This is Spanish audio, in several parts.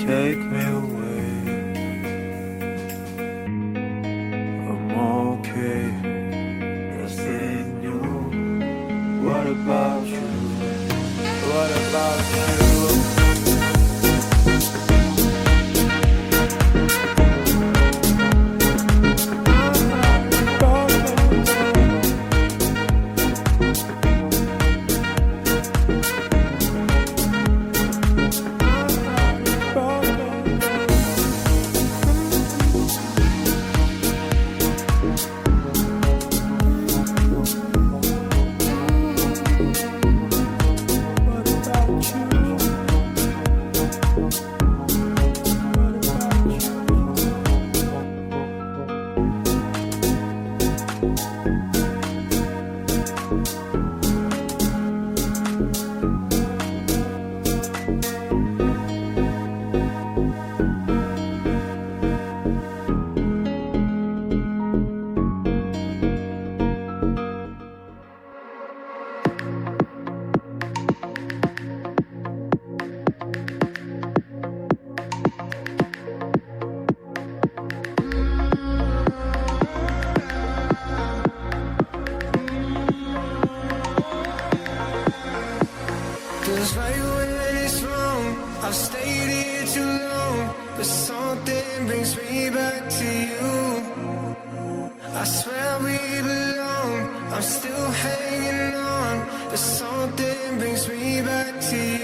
take me away. I'm okay, yes in you. What about you? What about you? Cause right when it's wrong, I've stayed here too long, but something brings me back to you. I swear we belong, I'm still hanging on, but something brings me back to you.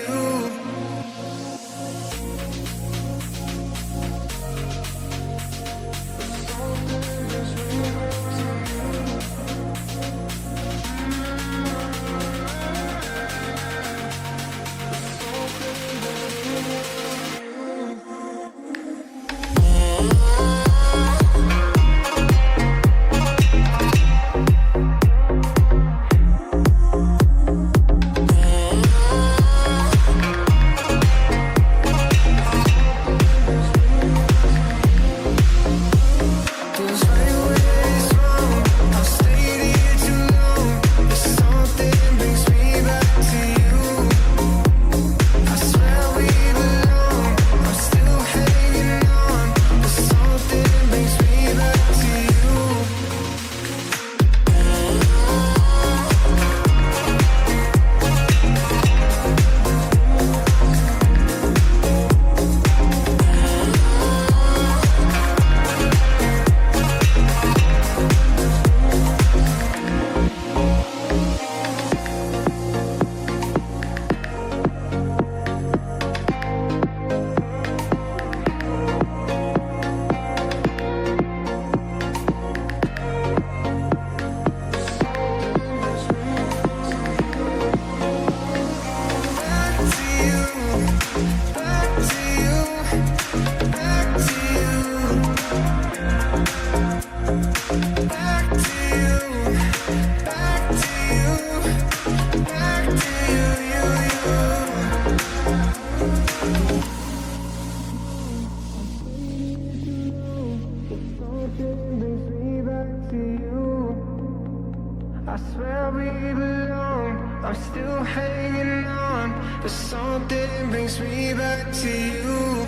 I swear we belong, I'm still hanging on, but something brings me back to you.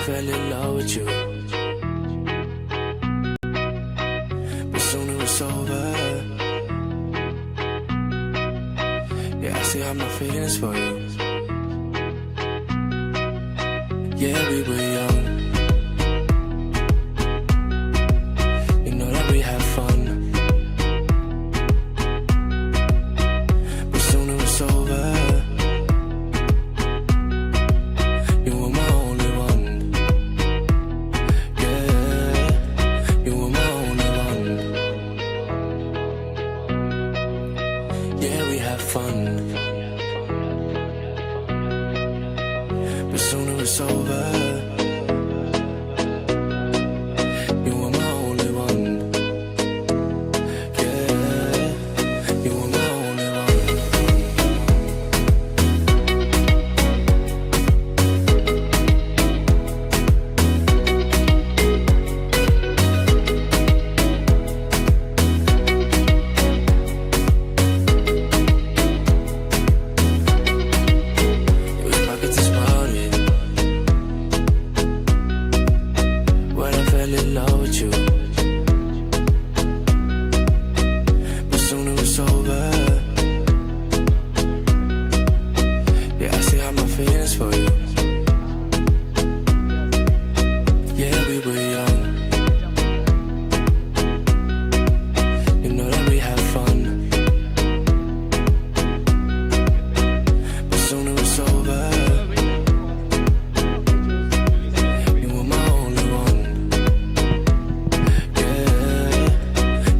fell in love with you, but soon it was over. Yeah, I still have my feelings for you. Yeah, we were young. You know that we had fun, but soon it was over. You were my only one. Yeah, you were my only one. Yeah, we had fun, but soon it was over. You were my only one. Yeah, you were my only one. It was pockets exploded when I fell in love with you, but soon it was over. Yeah, I still have my feelings for you. Yeah, we were young. You know that we had fun, but soon it was over. You were my only one. Yeah,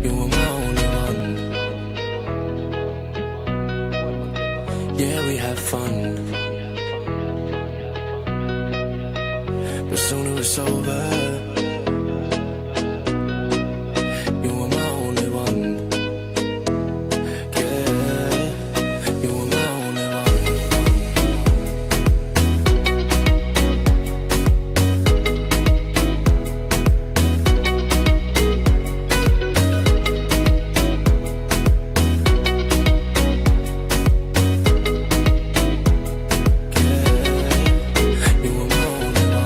you were my only one. Yeah, we had fun, but soon it was over. You were my only one. Yeah, you were my only one. Yeah, you were my only one.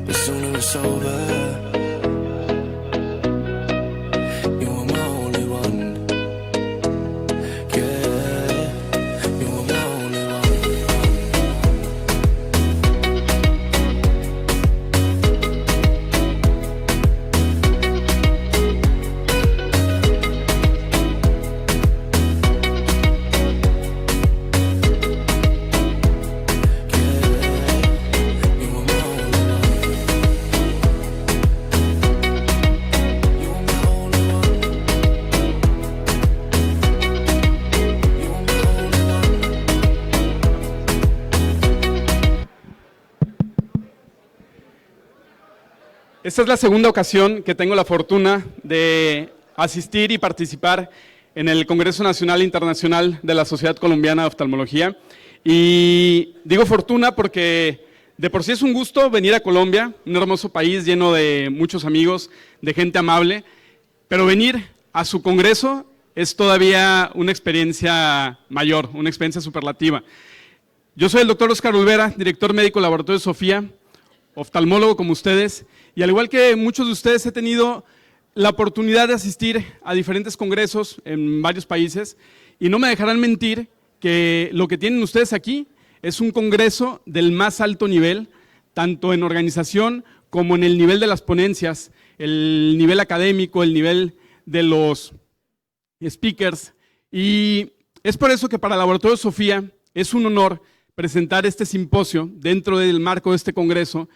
But soon it was over. You were my only one. Yeah, you were my only one. Yeah, you were my only one. You were my only one. You were my only one. Esta es la segunda ocasión que tengo la fortuna de asistir y participar en el Congreso Nacional e Internacional de la Sociedad Colombiana de Oftalmología. Y digo fortuna porque de por sí es un gusto venir a Colombia, un hermoso país lleno de muchos amigos, de gente amable, pero venir a su congreso es todavía una experiencia mayor, una experiencia superlativa. Yo soy el doctor Oscar Olvera, director médico del Laboratorio Sofía, oftalmólogo como ustedes, y al igual que muchos de ustedes he tenido la oportunidad de asistir a diferentes congresos en varios países, y no me dejarán mentir que lo que tienen ustedes aquí es un congreso del más alto nivel, tanto en organización como en el nivel de las ponencias, el nivel académico, el nivel de los speakers, y es por eso que para el Laboratorio Sofía es un honor presentar este simposio dentro del marco de este congreso,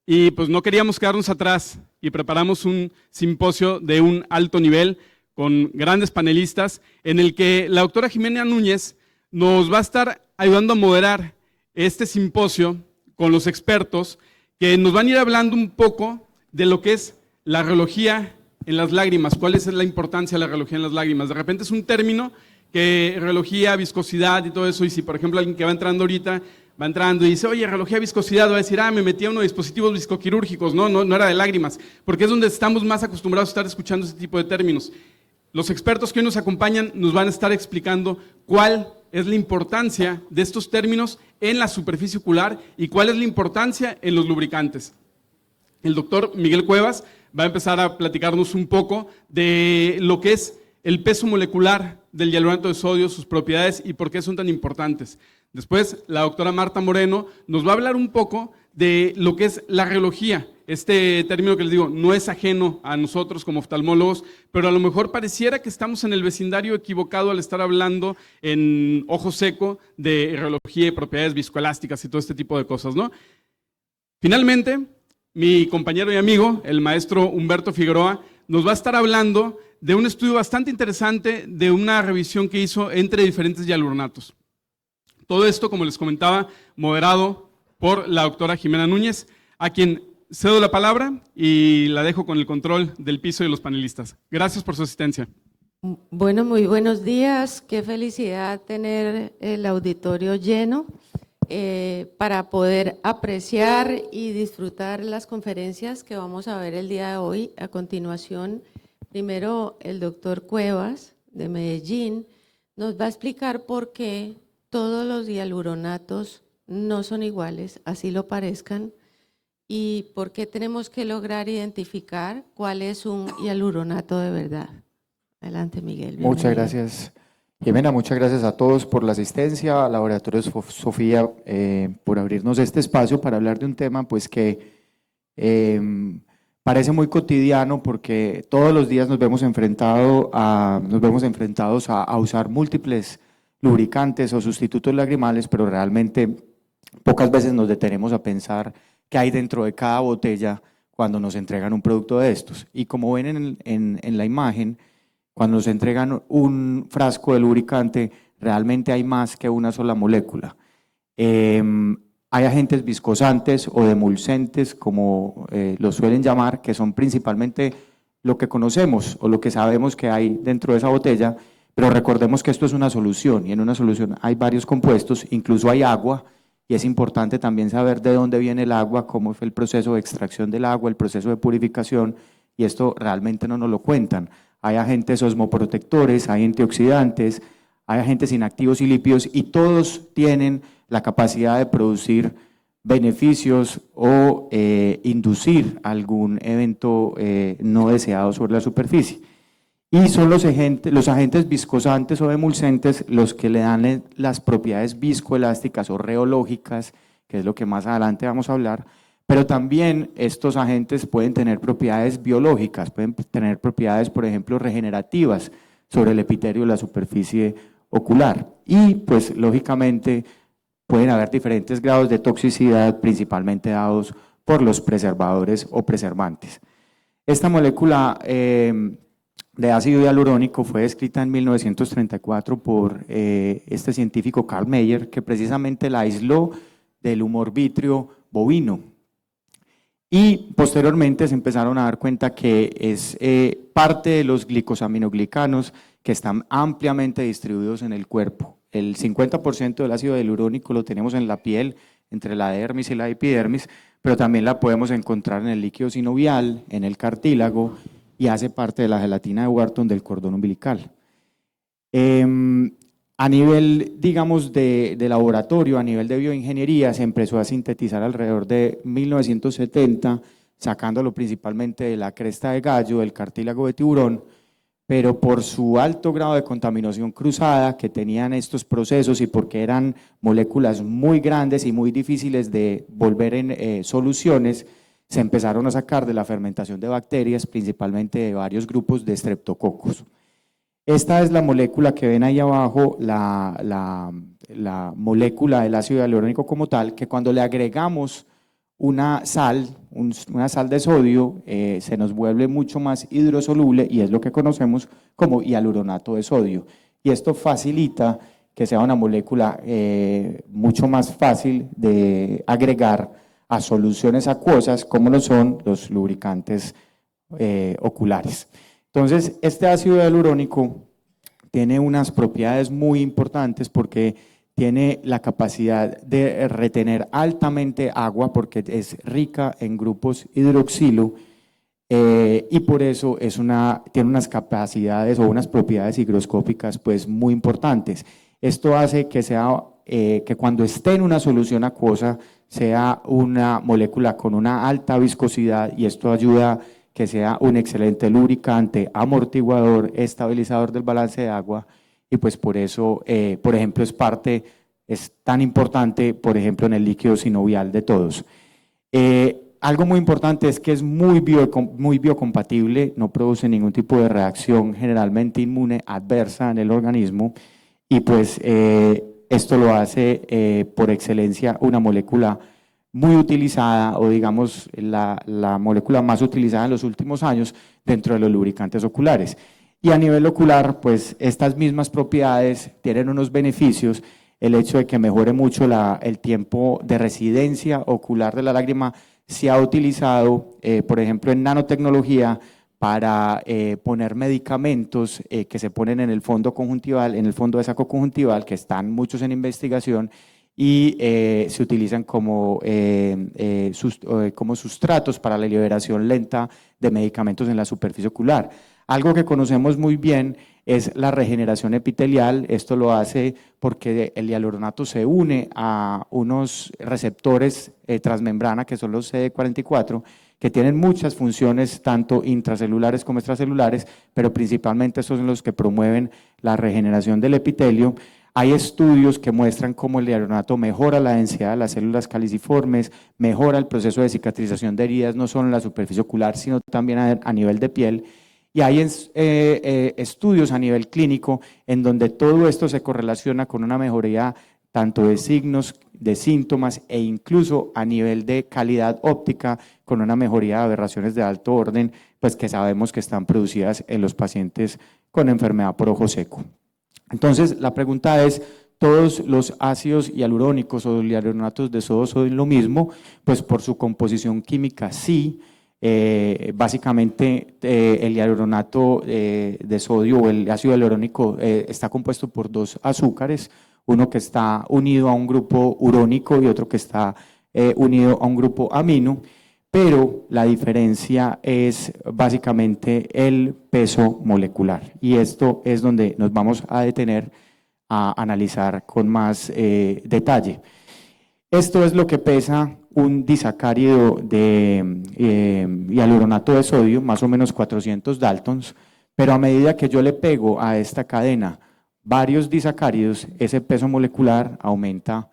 y pues no queríamos quedarnos atrás y preparamos un simposio de un alto nivel con grandes panelistas en el que la doctora Jimena Núñez nos va a estar ayudando a moderar este simposio con los expertos que nos van a ir hablando un poco de lo que es la rheología en las lágrimas, cuál es la importancia de la rheología en las lágrimas. De repente es un término que rheología, viscosidad y todo eso, y si por ejemplo alguien que va entrando ahorita va entrando y dice, oye, rheología, viscosidad, va a decir, me metí a uno de dispositivos viscoquirúrgicos, no era de lágrimas, porque es donde estamos más acostumbrados a estar escuchando ese tipo de términos. Los expertos que hoy nos acompañan nos van a estar explicando cuál es la importancia de estos términos en la superficie ocular y cuál es la importancia en los lubricantes. El doctor Miguel Cuevas va a empezar a platicarnos un poco de lo que es el peso molecular del hialuronato de sodio, sus propiedades y por qué son tan importantes. Después, la doctora Marta Moreno nos va a hablar un poco de lo que es la rheología. Este término que les digo no es ajeno a nosotros como oftalmólogos, pero a lo mejor pareciera que estamos en el vecindario equivocado al estar hablando en ojo seco de rheología y propiedades viscoelásticas y todo este tipo de cosas, ¿no? Finalmente, mi compañero y amigo, el maestro Humberto Figueroa, nos va a estar hablando de un estudio bastante interesante de una revisión que hizo entre diferentes hialuronatos. Todo esto, como les comentaba, moderado por la doctora Jimena Núñez, a quien cedo la palabra y la dejo con el control del piso y los panelistas. Gracias por su asistencia. Bueno, muy buenos días. Qué felicidad tener el auditorio lleno para poder apreciar y disfrutar las conferencias que vamos a ver el día de hoy. A continuación, primero el doctor Cuevas de Medellín nos va a explicar por qué todos los hialuronatos no son iguales, así lo parezcan, y por qué tenemos que lograr identificar cuál es un hialuronato de verdad. Adelante, Miguel. Bienvenido. Muchas gracias, Jimena. Muchas gracias a todos por la asistencia, a Laboratorio Sofía por abrirnos este espacio para hablar de un tema pues que parece muy cotidiano porque todos los días nos vemos enfrentados a usar múltiples lubricantes o sustitutos lagrimales, pero realmente pocas veces nos detenemos a pensar qué hay dentro de cada botella cuando nos entregan un producto de estos. Y como ven en la imagen, cuando nos entregan un frasco de lubricante, realmente hay más que una sola molécula. Hay agentes viscosantes o demulcentes, como los suelen llamar, que son principalmente lo que conocemos o lo que sabemos que hay dentro de esa botella, pero recordemos que esto es una solución y en una solución hay varios compuestos, incluso hay agua, y es importante también saber de dónde viene el agua, cómo fue el proceso de extracción del agua, el proceso de purificación, y esto realmente no nos lo cuentan. Hay agentes osmoprotectores, hay antioxidantes, hay agentes inactivos y lípidos, y todos tienen la capacidad de producir beneficios o inducir algún evento no deseado sobre la superficie. Y son los agentes viscosantes o emulsentes los que le dan las propiedades viscoelásticas o rheológicas, que es lo que más adelante vamos a hablar, pero también estos agentes pueden tener propiedades biológicas, pueden tener propiedades, por ejemplo, regenerativas sobre el epitelio de la superficie ocular. Y pues lógicamente pueden haber diferentes grados de toxicidad, principalmente dados por los preservadores o preservantes. Esta molécula de ácido hialurónico fue descrita en 1934 por este científico Carl Mayer, que precisamente la aisló del humor vítreo bovino. Y posteriormente se empezaron a dar cuenta que es parte de los glicosaminoglicanos que están ampliamente distribuidos en el cuerpo. El 50% del ácido hialurónico lo tenemos en la piel, entre la dermis y la epidermis, pero también la podemos encontrar en el líquido sinovial, en el cartílago, y hace parte de la gelatina de Wharton del cordón umbilical. A nivel, digamos, de laboratorio, a nivel de bioingeniería, se empezó a sintetizar alrededor de 1970, sacándolo principalmente de la cresta de gallo, del cartílago de tiburón, pero por su alto grado de contaminación cruzada que tenían estos procesos y porque eran moléculas muy grandes y muy difíciles de volver en soluciones, se empezaron a sacar de la fermentación de bacterias, principalmente de varios grupos de streptococos. Esta es la molécula que ven ahí abajo, la molécula del ácido hialurónico como tal, que cuando le agregamos una sal de sodio, se nos vuelve mucho más hidrosoluble y es lo que conocemos como hialuronato de sodio. Y esto facilita que sea una molécula mucho más fácil de agregar a soluciones acuosas como lo son los lubricantes oculares. Entonces, este ácido hialurónico tiene unas propiedades muy importantes porque tiene la capacidad de retener altamente agua porque es rica en grupos hidroxilo y por eso tiene unas capacidades o unas propiedades higroscópicas pues muy importantes. Esto hace que cuando esté en una solución acuosa sea una molécula con una alta viscosidad, y esto ayuda que sea un excelente lubricante, amortiguador, estabilizador del balance de agua, y pues por eso, por ejemplo, es tan importante, por ejemplo, en el líquido sinovial de todos. Algo muy importante es que es muy biocompatible, no produce ningún tipo de reacción generalmente inmune adversa en el organismo, y pues esto lo hace por excelencia una molécula muy utilizada, o digamos la molécula más utilizada en los últimos años dentro de los lubricantes oculares. Y a nivel ocular, pues estas mismas propiedades tienen unos beneficios. El hecho de que mejore mucho el tiempo de residencia ocular de la lágrima se ha utilizado, por ejemplo, en nanotecnología para poner medicamentos que se ponen en el fondo conjuntival, en el fondo de saco conjuntival, que están muchos en investigación, y se utilizan como sustratos para la liberación lenta de medicamentos en la superficie ocular. Algo que conocemos muy bien es la regeneración epitelial. Esto lo hace porque el hialuronato se une a unos receptores transmembrana, que son los CD44, que tienen muchas funciones, tanto intracelulares como extracelulares, pero principalmente estos son los que promueven la regeneración del epitelio. Hay estudios que muestran cómo el hialuronato mejora la densidad de las células caliciformes, mejora el proceso de cicatrización de heridas, no solo en la superficie ocular, sino también a nivel de piel. Y hay estudios a nivel clínico en donde todo esto se correlaciona con una mejoría tanto de signos, de síntomas, e incluso a nivel de calidad óptica, con una mejoría de aberraciones de alto orden, pues que sabemos que están producidas en los pacientes con enfermedad por ojo seco. Entonces, la pregunta es, ¿todos los ácidos hialurónicos o hialuronatos de sodio son lo mismo? Pues por su composición química sí. Básicamente el hialuronato de sodio o el ácido hialurónico está compuesto por dos azúcares, uno que está unido a un grupo urónico y otro que está unido a un grupo amino, pero la diferencia es básicamente el peso molecular, y esto es donde nos vamos a detener a analizar con más detalle. Esto es lo que pesa un disacárido de hialuronato de sodio, más o menos 400 Daltons, pero a medida que yo le pego a esta cadena varios disacáridos, ese peso molecular aumenta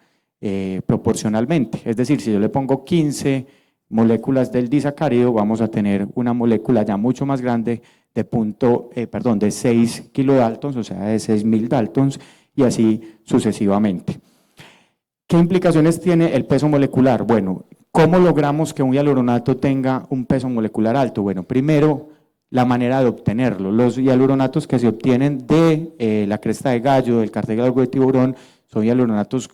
proporcionalmente. Es decir, si yo le pongo 15 moléculas del disacárido, vamos a tener una molécula ya mucho más grande de 6 kilodaltons, o sea, de 6.000 Daltons, y así sucesivamente. ¿Qué implicaciones tiene el peso molecular? Bueno, ¿cómo logramos que un hialuronato tenga un peso molecular alto? Bueno, primero, la manera de obtenerlo. Los hialuronatos que se obtienen de la cresta de gallo, del cartílago de tiburón, son hialuronatos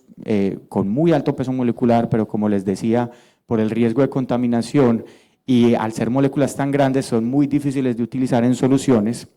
con muy alto peso molecular, pero como les decía, por el riesgo de contaminación y al ser moléculas tan grandes, son muy difíciles de utilizar en soluciones.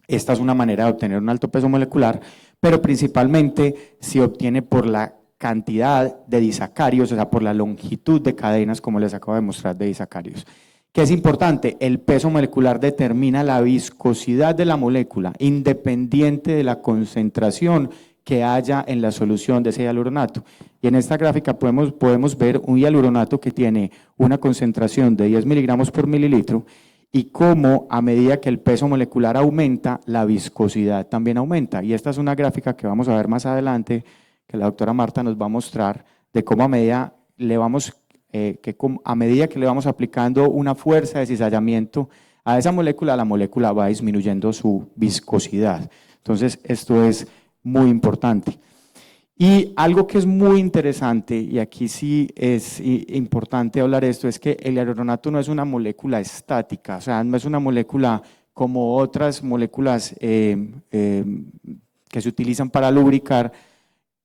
Esta es una manera de obtener un alto peso molecular, pero principalmente se obtiene por la cantidad de disacáridos, o sea, por la longitud de cadenas, como les acabo de mostrar, de disacáridos. ¿Qué es importante? El peso molecular determina la viscosidad de la molécula, independiente de la concentración que haya en la solución de ese hialuronato. Y en esta gráfica podemos ver un hialuronato que tiene una concentración de 10 miligramos por mililitro, y cómo a medida que el peso molecular aumenta, la viscosidad también aumenta. Y esta es una gráfica que vamos a ver más adelante, que la doctora Marta nos va a mostrar, de cómo a medida que le vamos aplicando una fuerza de cizallamiento a esa molécula, la molécula va disminuyendo su viscosidad. Entonces, esto es muy importante. Y algo que es muy interesante, y aquí sí es importante hablar esto, es que el hialuronato no es una molécula estática, o sea, no es una molécula como otras moléculas que se utilizan para lubricar,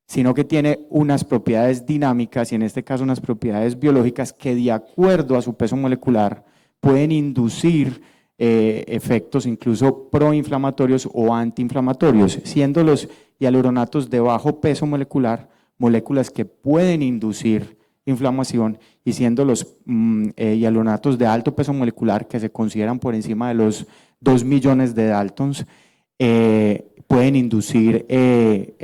sino que tiene unas propiedades dinámicas, y en este caso unas propiedades biológicas que, de acuerdo a su peso molecular, pueden inducir efectos incluso proinflamatorios o antiinflamatorios, siendo los hialuronatos de bajo peso molecular moléculas que pueden inducir inflamación, y siendo los hialuronatos de alto peso molecular, que se consideran por encima de los 2 millones de Daltons, pueden inducir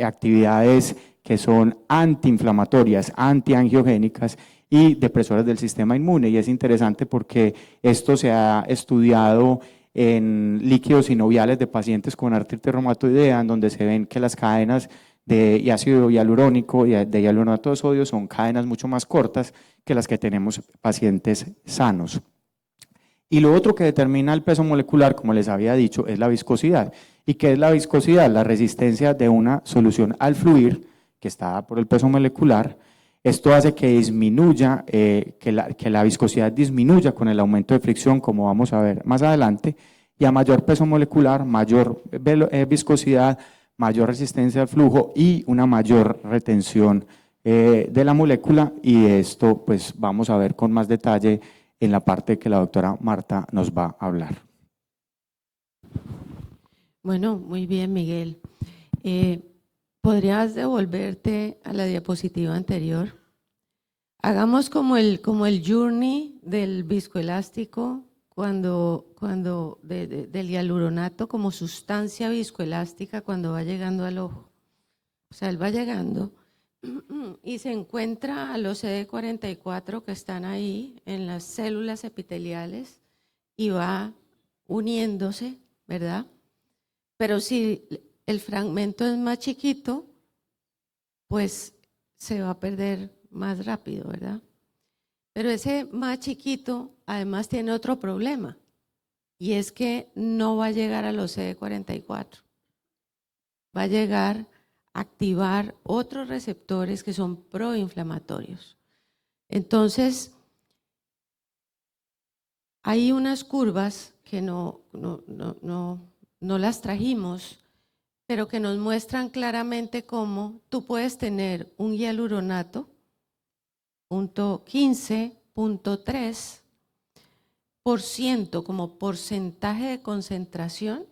actividades que son antiinflamatorias, antiangiogénicas y depresoras del sistema inmune. Y es interesante porque esto se ha estudiado en líquidos sinoviales de pacientes con artritis reumatoidea, en donde se ven que las cadenas de ácido hialurónico y de hialuronato de sodio son cadenas mucho más cortas que las que tenemos pacientes sanos. Y lo otro que determina el peso molecular, como les había dicho, es la viscosidad. ¿Y qué es la viscosidad? La resistencia de una solución al fluir, que está dada por el peso molecular. Esto hace que disminuya, que la viscosidad disminuya con el aumento de fricción, como vamos a ver más adelante, y a mayor peso molecular, mayor viscosidad, mayor resistencia al flujo y una mayor retención de la molécula, y esto pues vamos a ver con más detalle en la parte que la doctora Marta nos va a hablar. Bueno, muy bien, Miguel. ¿Podrías devolverte a la diapositiva anterior? Hagamos como el journey del viscoelástico del hialuronato como sustancia viscoelástica cuando va llegando al ojo. O sea, él va llegando y se encuentra a los CD44 que están ahí en las células epiteliales y va uniéndose, ¿verdad? Pero si el fragmento es más chiquito, pues se va a perder más rápido, ¿verdad? Pero ese más chiquito además tiene otro problema, y es que no va a llegar a los CD44. Va a llegar a activar otros receptores que son proinflamatorios. Entonces, hay unas curvas que no las trajimos, pero que nos muestran claramente cómo tú puedes tener un hialuronato, punto 15.3% como porcentaje de concentración,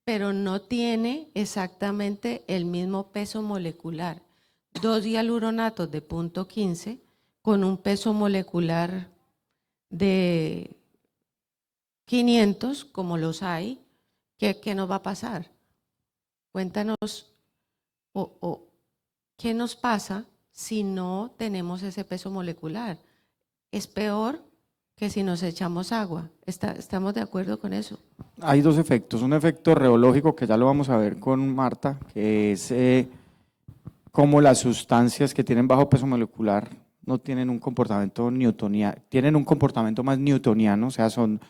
pero no tiene exactamente el mismo peso molecular. 2 hialuronatos de punto 15 con un peso molecular de 500, como los hay, ¿qué nos va a pasar? Cuéntanos, ¿qué nos pasa si no tenemos ese peso molecular? Es peor que si nos echamos agua. ¿Estamos de acuerdo con eso? Hay dos efectos. Un efecto reológico, que ya lo vamos a ver con Marta, que es cómo las sustancias que tienen bajo peso molecular no tienen un comportamiento newtoniano, tienen un comportamiento más newtoniano, o sea, son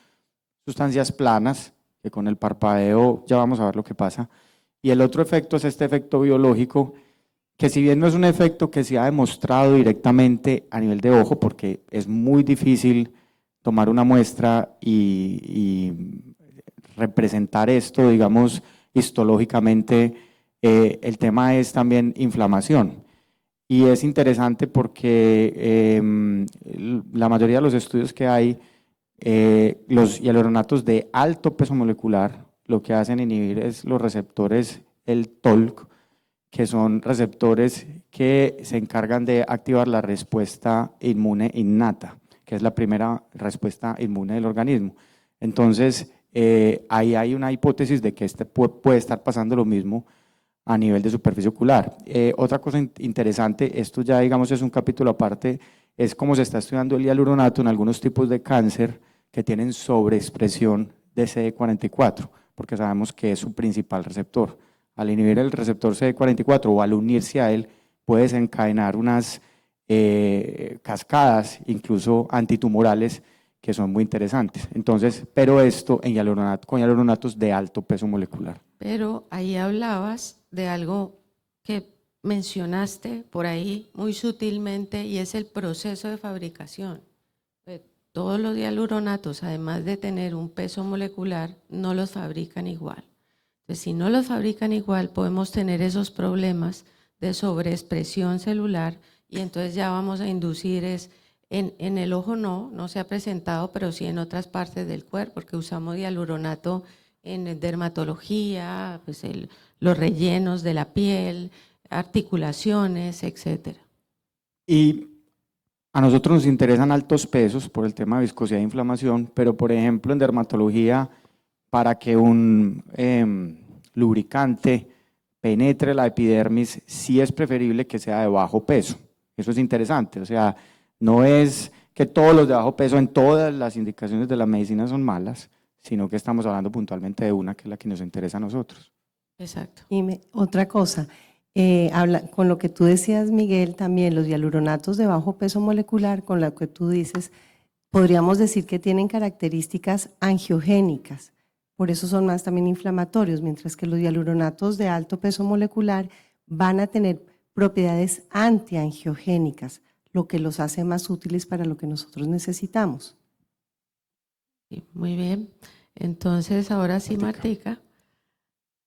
sustancias planas, que con el parpadeo ya vamos a ver lo que pasa. Y el otro efecto es este efecto biológico, que si bien no es un efecto que se ha demostrado directamente a nivel de ojo, porque es muy difícil tomar una muestra y representar esto, digamos, histológicamente, el tema es también inflamación. Y es interesante porque la mayoría de los estudios que hay, los hialuronatos de alto peso molecular, lo que hacen inhibir es los receptores, el TOLC, que son receptores que se encargan de activar la respuesta inmune innata, que es la primera respuesta inmune del organismo. Entonces, ahí hay una hipótesis de que puede estar pasando lo mismo a nivel de superficie ocular. Otra cosa interesante, esto ya digamos es un capítulo aparte, es cómo se está estudiando el hialuronato en algunos tipos de cáncer que tienen sobreexpresión de CD44, porque sabemos que es su principal receptor. Al inhibir el receptor CD44 o al unirse a él, puede desencadenar unas cascadas, incluso antitumorales, que son muy interesantes. Entonces, pero esto en con hialuronatos de alto peso molecular. Pero ahí hablabas de algo que mencionaste por ahí muy sutilmente, y es el proceso de fabricación. Todos los hialuronatos, además de tener un peso molecular, no los fabrican igual. Entonces, si no los fabrican igual, podemos tener esos problemas de sobreexpresión celular, y entonces ya vamos a inducir en el ojo no se ha presentado, pero sí en otras partes del cuerpo, porque usamos hialuronato en dermatología, pues los rellenos de la piel, articulaciones, etcétera. Y A nosotros nos interesan altos pesos por el tema de viscosidad e inflamación, pero por ejemplo en dermatología, para que un lubricante penetre la epidermis, sí es preferible que sea de bajo peso. Eso es interesante, o sea, no es que todos los de bajo peso en todas las indicaciones de la medicina son malas, sino que estamos hablando puntualmente de una que es la que nos interesa a nosotros. Exacto. Y otra cosa, con lo que tú decías, Miguel, también los hialuronatos de bajo peso molecular, con lo que tú dices, podríamos decir que tienen características angiogénicas, por eso son más también inflamatorios, mientras que los hialuronatos de alto peso molecular van a tener propiedades antiangiogénicas, lo que los hace más útiles para lo que nosotros necesitamos. Sí, muy bien. Entonces, ahora sí, Martica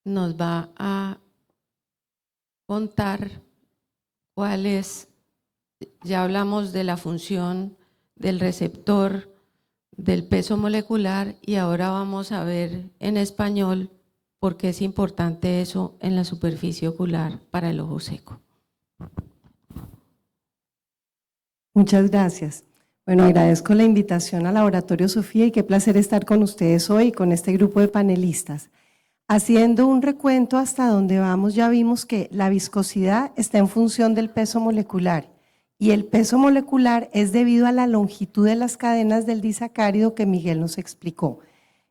nos va a contar cuál es, ya hablamos de la función del receptor, del peso molecular, y ahora vamos a ver en español por qué es importante eso en la superficie ocular para el ojo seco. Muchas gracias. Bueno, agradezco la invitación al Laboratorio Sofía y qué placer estar con ustedes hoy, con este grupo de panelistas. Haciendo un recuento hasta donde vamos, ya vimos que la viscosidad está en función del peso molecular y el peso molecular es debido a la longitud de las cadenas del disacárido que Miguel nos explicó.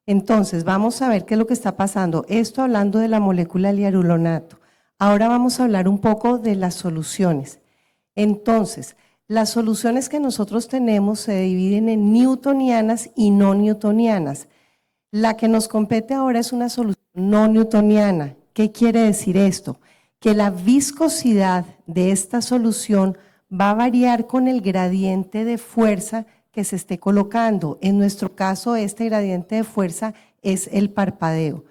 Entonces, vamos a ver qué es lo que está pasando. Esto hablando de la molécula del hialuronato. Ahora vamos a hablar un poco de las soluciones. Entonces, las soluciones que nosotros tenemos se dividen en newtonianas y no newtonianas. La que nos compete ahora es una solución no newtoniana. ¿Qué quiere decir esto? Que la viscosidad de esta solución va a variar con el gradiente de fuerza que se esté colocando. En nuestro caso, este gradiente de fuerza es el parpadeo.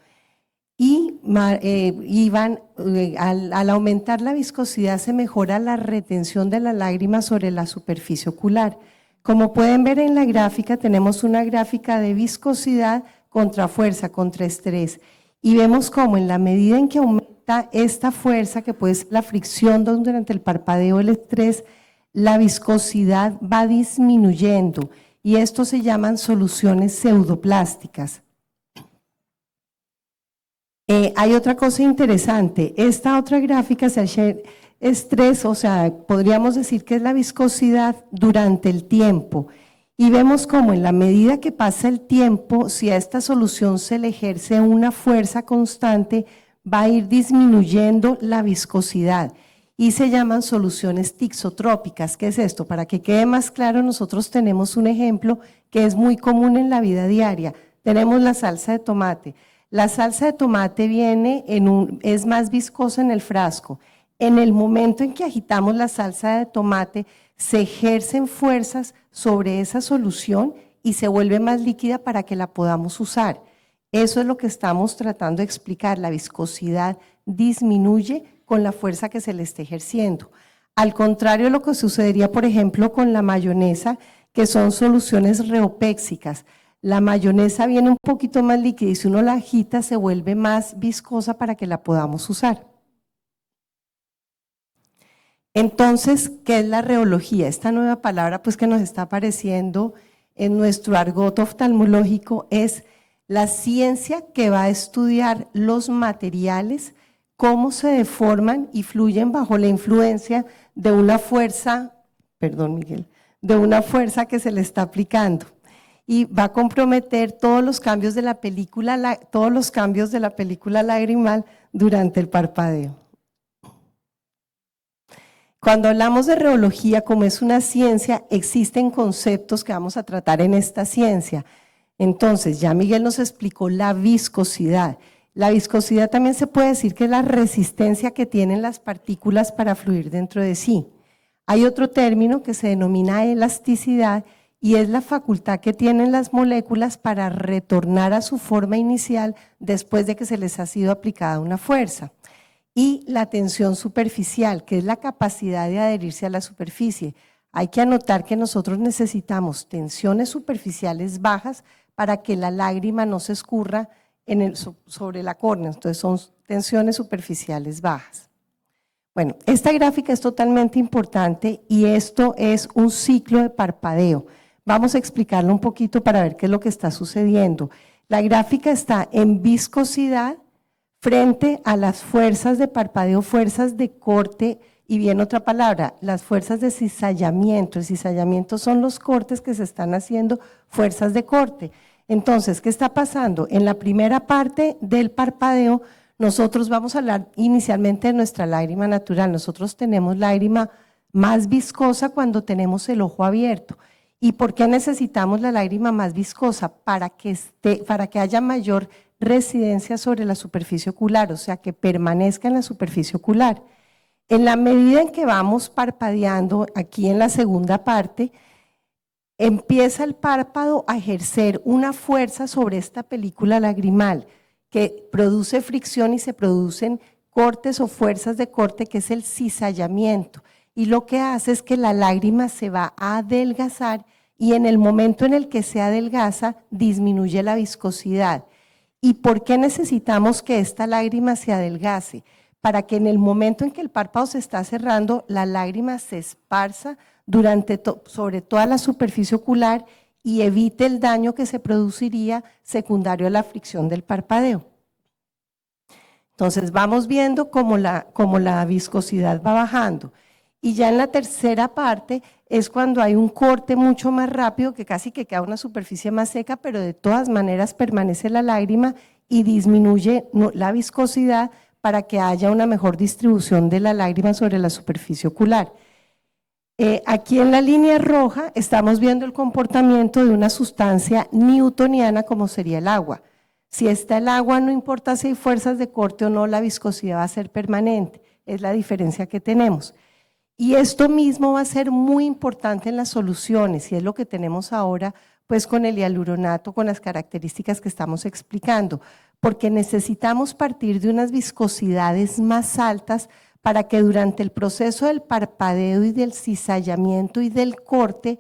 Al aumentar la viscosidad se mejora la retención de la lágrima sobre la superficie ocular. Como pueden ver en la gráfica, tenemos una gráfica de viscosidad contra fuerza, contra estrés. Y vemos cómo en la medida en que aumenta esta fuerza, que puede ser la fricción durante el parpadeo, el estrés, la viscosidad va disminuyendo. Y esto se llaman soluciones pseudoplásticas. Hay otra cosa interesante. Esta otra gráfica se llama estrés, o sea, podríamos decir que es la viscosidad durante el tiempo. Y vemos cómo en la medida que pasa el tiempo, si a esta solución se le ejerce una fuerza constante, va a ir disminuyendo la viscosidad. Y se llaman soluciones tixotrópicas. ¿Qué es esto? Para que quede más claro, nosotros tenemos un ejemplo que es muy común en la vida diaria. Tenemos la salsa de tomate. La salsa de tomate es más viscosa en el frasco. En el momento en que agitamos la salsa de tomate, se ejercen fuerzas sobre esa solución y se vuelve más líquida para que la podamos usar. Eso es lo que estamos tratando de explicar. La viscosidad disminuye con la fuerza que se le esté ejerciendo. Al contrario de lo que sucedería, por ejemplo, con la mayonesa, que son soluciones reopéxicas. La mayonesa viene un poquito más líquida y si uno la agita se vuelve más viscosa para que la podamos usar. Entonces, ¿qué es la reología? Esta nueva palabra pues, que nos está apareciendo en nuestro argot oftalmológico es la ciencia que va a estudiar los materiales, cómo se deforman y fluyen bajo la influencia de una fuerza, perdón Miguel, de una fuerza que se le está aplicando. Y va a comprometer todos los cambios de la película lagrimal durante el parpadeo. Cuando hablamos de reología, como es una ciencia, existen conceptos que vamos a tratar en esta ciencia. Entonces, ya Miguel nos explicó la viscosidad. La viscosidad también se puede decir que es la resistencia que tienen las partículas para fluir dentro de sí. Hay otro término que se denomina elasticidad y es la facultad que tienen las moléculas para retornar a su forma inicial después de que se les ha sido aplicada una fuerza. Y la tensión superficial, que es la capacidad de adherirse a la superficie. Hay que anotar que nosotros necesitamos tensiones superficiales bajas para que la lágrima no se escurra sobre la córnea, entonces son tensiones superficiales bajas. Bueno, esta gráfica es totalmente importante y esto es un ciclo de parpadeo. Vamos a explicarlo un poquito para ver qué es lo que está sucediendo. La gráfica está en viscosidad frente a las fuerzas de parpadeo, fuerzas de corte, y bien otra palabra, las fuerzas de cizallamiento. El cizallamiento son los cortes que se están haciendo, fuerzas de corte. Entonces, ¿qué está pasando? En la primera parte del parpadeo, nosotros vamos a hablar inicialmente de nuestra lágrima natural. Nosotros tenemos lágrima más viscosa cuando tenemos el ojo abierto. ¿Y por qué necesitamos la lágrima más viscosa? Para que haya mayor residencia sobre la superficie ocular, o sea, que permanezca en la superficie ocular. En la medida en que vamos parpadeando, aquí en la segunda parte, empieza el párpado a ejercer una fuerza sobre esta película lagrimal que produce fricción y se producen cortes o fuerzas de corte, que es el cizallamiento. Y lo que hace es que la lágrima se va a adelgazar y en el momento en el que se adelgaza disminuye la viscosidad. ¿Y por qué necesitamos que esta lágrima se adelgace? Para que en el momento en que el párpado se está cerrando, la lágrima se esparza sobre toda la superficie ocular y evite el daño que se produciría secundario a la fricción del parpadeo. Entonces vamos viendo cómo la viscosidad va bajando. Y ya en la tercera parte es cuando hay un corte mucho más rápido, que casi que queda una superficie más seca, pero de todas maneras permanece la lágrima y disminuye la viscosidad para que haya una mejor distribución de la lágrima sobre la superficie ocular. Aquí en la línea roja estamos viendo el comportamiento de una sustancia newtoniana como sería el agua. Si está el agua, no importa si hay fuerzas de corte o no, la viscosidad va a ser permanente, es la diferencia que tenemos. Y esto mismo va a ser muy importante en las soluciones, y es lo que tenemos ahora pues con el hialuronato, con las características que estamos explicando, porque necesitamos partir de unas viscosidades más altas para que durante el proceso del parpadeo y del cizallamiento y del corte,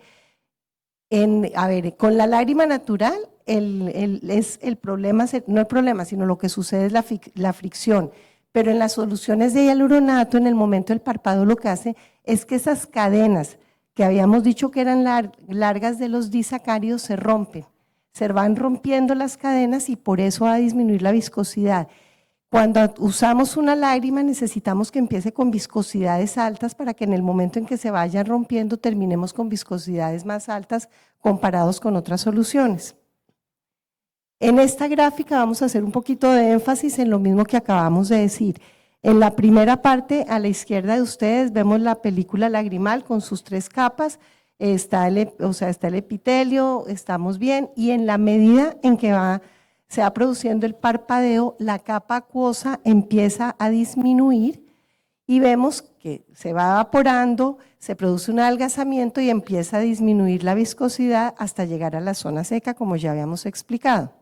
con la lágrima natural, el problema, no el problema, sino lo que sucede es la fricción. Pero en las soluciones de hialuronato, en el momento del parpadeo, lo que hace es que esas cadenas que habíamos dicho que eran largas de los disacáridos se rompen. Se van rompiendo las cadenas y por eso va a disminuir la viscosidad. Cuando usamos una lágrima necesitamos que empiece con viscosidades altas para que en el momento en que se vayan rompiendo terminemos con viscosidades más altas comparados con otras soluciones. En esta gráfica vamos a hacer un poquito de énfasis en lo mismo que acabamos de decir. En la primera parte, a la izquierda de ustedes, vemos la película lagrimal con sus 3 capas, está el epitelio, estamos bien, y en la medida en que se va produciendo el parpadeo, la capa acuosa empieza a disminuir y vemos que se va evaporando, se produce un adelgazamiento y empieza a disminuir la viscosidad hasta llegar a la zona seca, como ya habíamos explicado.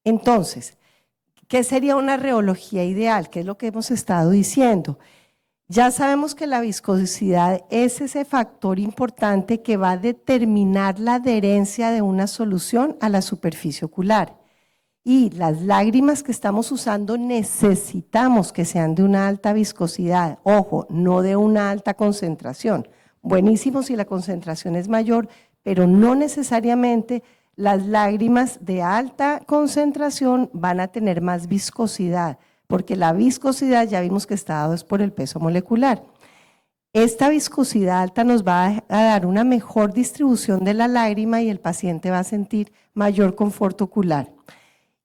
Entonces, ¿qué sería una rheología ideal? ¿Qué es lo que hemos estado diciendo? Ya sabemos que la viscosidad es ese factor importante que va a determinar la adherencia de una solución a la superficie ocular. Y las lágrimas que estamos usando necesitamos que sean de una alta viscosidad, ojo, no de una alta concentración. Buenísimo si la concentración es mayor, pero no necesariamente las lágrimas de alta concentración van a tener más viscosidad, porque la viscosidad ya vimos que está dado es por el peso molecular. Esta viscosidad alta nos va a dar una mejor distribución de la lágrima y el paciente va a sentir mayor confort ocular.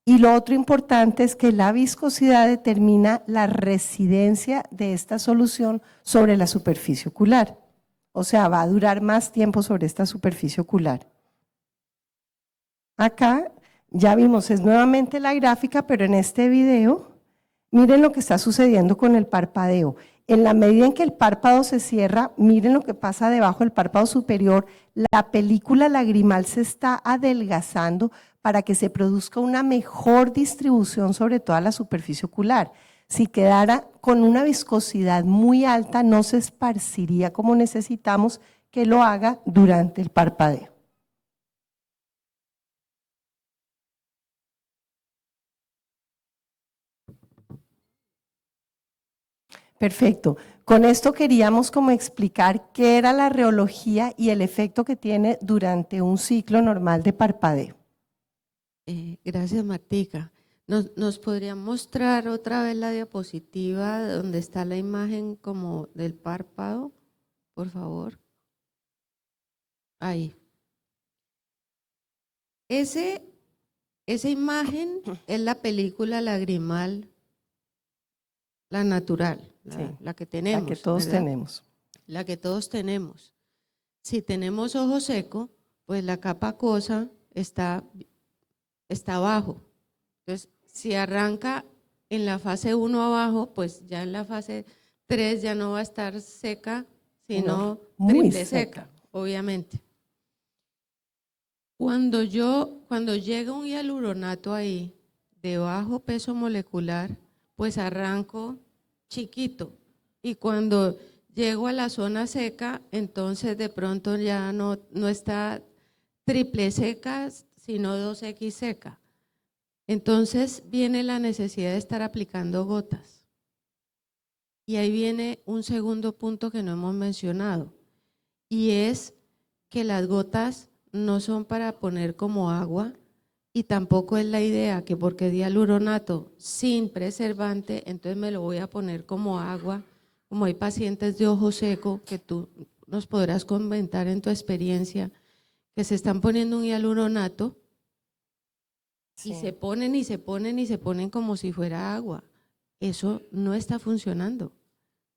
Y lo otro importante es que la viscosidad determina la residencia de esta solución sobre la superficie ocular. O sea, va a durar más tiempo sobre esta superficie ocular. Acá ya vimos, es nuevamente la gráfica, pero en este video, miren lo que está sucediendo con el parpadeo. En la medida en que el párpado se cierra, miren lo que pasa debajo del párpado superior, la película lagrimal se está adelgazando para que se produzca una mejor distribución sobre toda la superficie ocular. Si quedara con una viscosidad muy alta, no se esparciría como necesitamos que lo haga durante el parpadeo. Perfecto. Con esto queríamos como explicar qué era la reología y el efecto que tiene durante un ciclo normal de parpadeo. Gracias, Martica. ¿Nos podría mostrar otra vez la diapositiva donde está la imagen como del párpado, por favor? Ahí. Esa imagen es la película lagrimal, la natural, Sí, la que tenemos. La que todos ¿verdad? tenemos. La que todos tenemos. Si tenemos ojo seco, pues la capa acuosa está abajo. Entonces, si arranca en la fase 1 abajo, pues ya en la fase 3 ya no va a estar seca, sino No, muy triple seca. seca, obviamente. Cuando llega un hialuronato ahí, de bajo peso molecular, pues arranco chiquito. Y cuando llego a la zona seca, entonces de pronto ya no está triple seca, sino 2X seca. Entonces viene la necesidad de estar aplicando gotas. Y ahí viene un segundo punto que no hemos mencionado, y es que las gotas no son para poner como agua, y tampoco es la idea que porque es hialuronato sin preservante, entonces me lo voy a poner como agua, como hay pacientes de ojo seco, que tú nos podrás comentar en tu experiencia, que se están poniendo un hialuronato y se ponen y se ponen y se ponen como si fuera agua. Eso no está funcionando,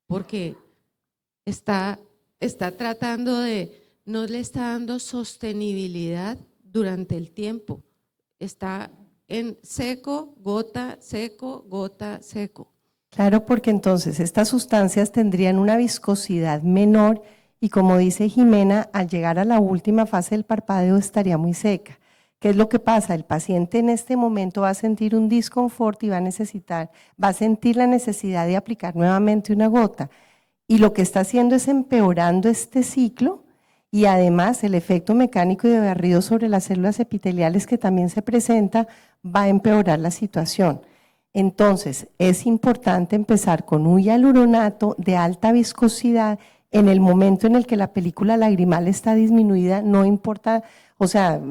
porque está tratando de, no le está dando sostenibilidad durante el tiempo. Está en seco, gota, seco, gota, seco. Claro, porque entonces estas sustancias tendrían una viscosidad menor y, como dice Jimena, al llegar a la última fase del parpadeo estaría muy seca. ¿Qué es lo que pasa? El paciente en este momento va a sentir un disconfort y va a sentir la necesidad de aplicar nuevamente una gota. Y lo que está haciendo es empeorando este ciclo, y además el efecto mecánico y de barrido sobre las células epiteliales que también se presenta va a empeorar la situación. Entonces, es importante empezar con un hialuronato de alta viscosidad en el momento en el que la película lagrimal está disminuida, no importa, o sea,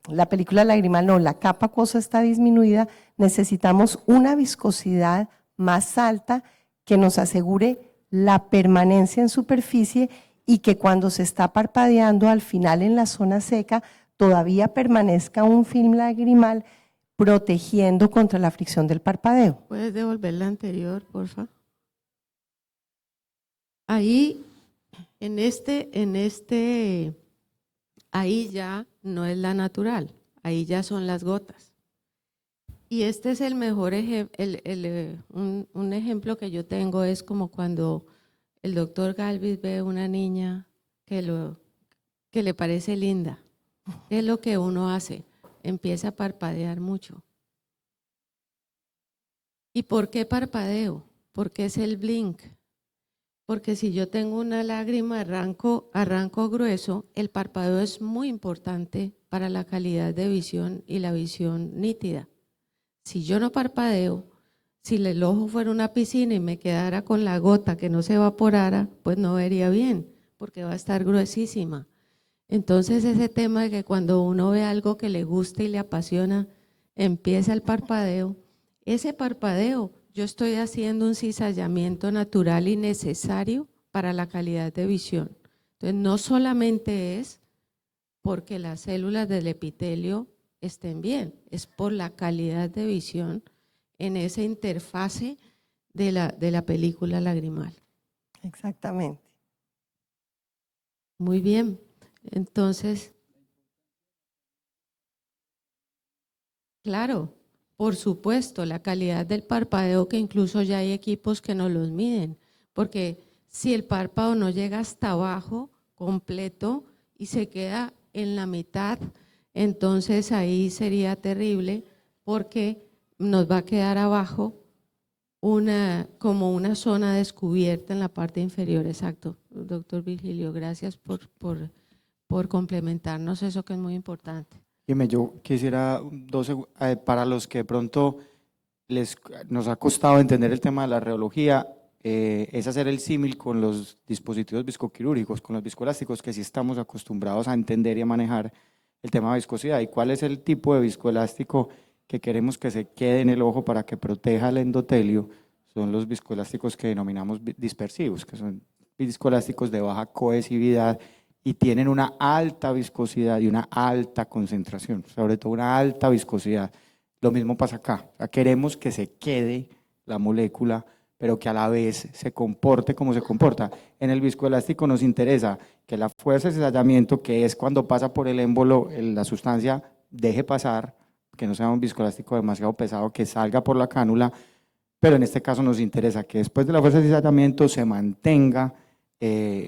la película lagrimal no, la capa acuosa está disminuida, necesitamos una viscosidad más alta que nos asegure la permanencia en superficie y que cuando se está parpadeando al final en la zona seca todavía permanezca un film lagrimal protegiendo contra la fricción del parpadeo. ¿Puedes devolver la anterior, por favor? Ahí, ahí ya no es la natural, ahí ya son las gotas. Y este es el mejor ejemplo, un ejemplo que yo tengo es como cuando el doctor Galvis ve a una niña que le parece linda. ¿Qué es lo que uno hace? Empieza a parpadear mucho. ¿Y por qué parpadeo? Porque es el blink. Porque si yo tengo una lágrima, arranco grueso, el parpadeo es muy importante para la calidad de visión y la visión nítida. Si yo no parpadeo, si el ojo fuera una piscina y me quedara con la gota que no se evaporara, pues no vería bien, porque va a estar gruesísima. Entonces ese tema de que cuando uno ve algo que le gusta y le apasiona, empieza el parpadeo. Ese parpadeo, yo estoy haciendo un cizallamiento natural y necesario para la calidad de visión. Entonces no solamente es porque las células del epitelio estén bien, es por la calidad de visión en esa interfase de la película lagrimal. Exactamente. Muy bien, entonces, claro, por supuesto, la calidad del parpadeo, que incluso ya hay equipos que nos los miden, porque si el párpado no llega hasta abajo completo y se queda en la mitad, entonces ahí sería terrible, porque nos va a quedar abajo como una zona descubierta en la parte inferior. Exacto, doctor Virgilio, gracias por complementarnos eso que es muy importante. Dime, yo quisiera para los que de pronto nos ha costado entender el tema de la reología, es hacer el símil con los dispositivos viscoquirúrgicos, con los viscoelásticos, que sí estamos acostumbrados a entender y a manejar el tema de viscosidad. ¿Y cuál es el tipo de viscoelástico que queremos que se quede en el ojo para que proteja el endotelio? Son los viscoelásticos que denominamos dispersivos, que son viscoelásticos de baja cohesividad y tienen una alta viscosidad y una alta concentración, sobre todo una alta viscosidad. Lo mismo pasa acá, o sea, queremos que se quede la molécula, pero que a la vez se comporte como se comporta. En el viscoelástico nos interesa que la fuerza de cizallamiento, que es cuando pasa por el émbolo, la sustancia deje pasar, que no sea un viscoelástico demasiado pesado, que salga por la cánula, pero en este caso nos interesa que después de la fuerza de cizallamiento se mantenga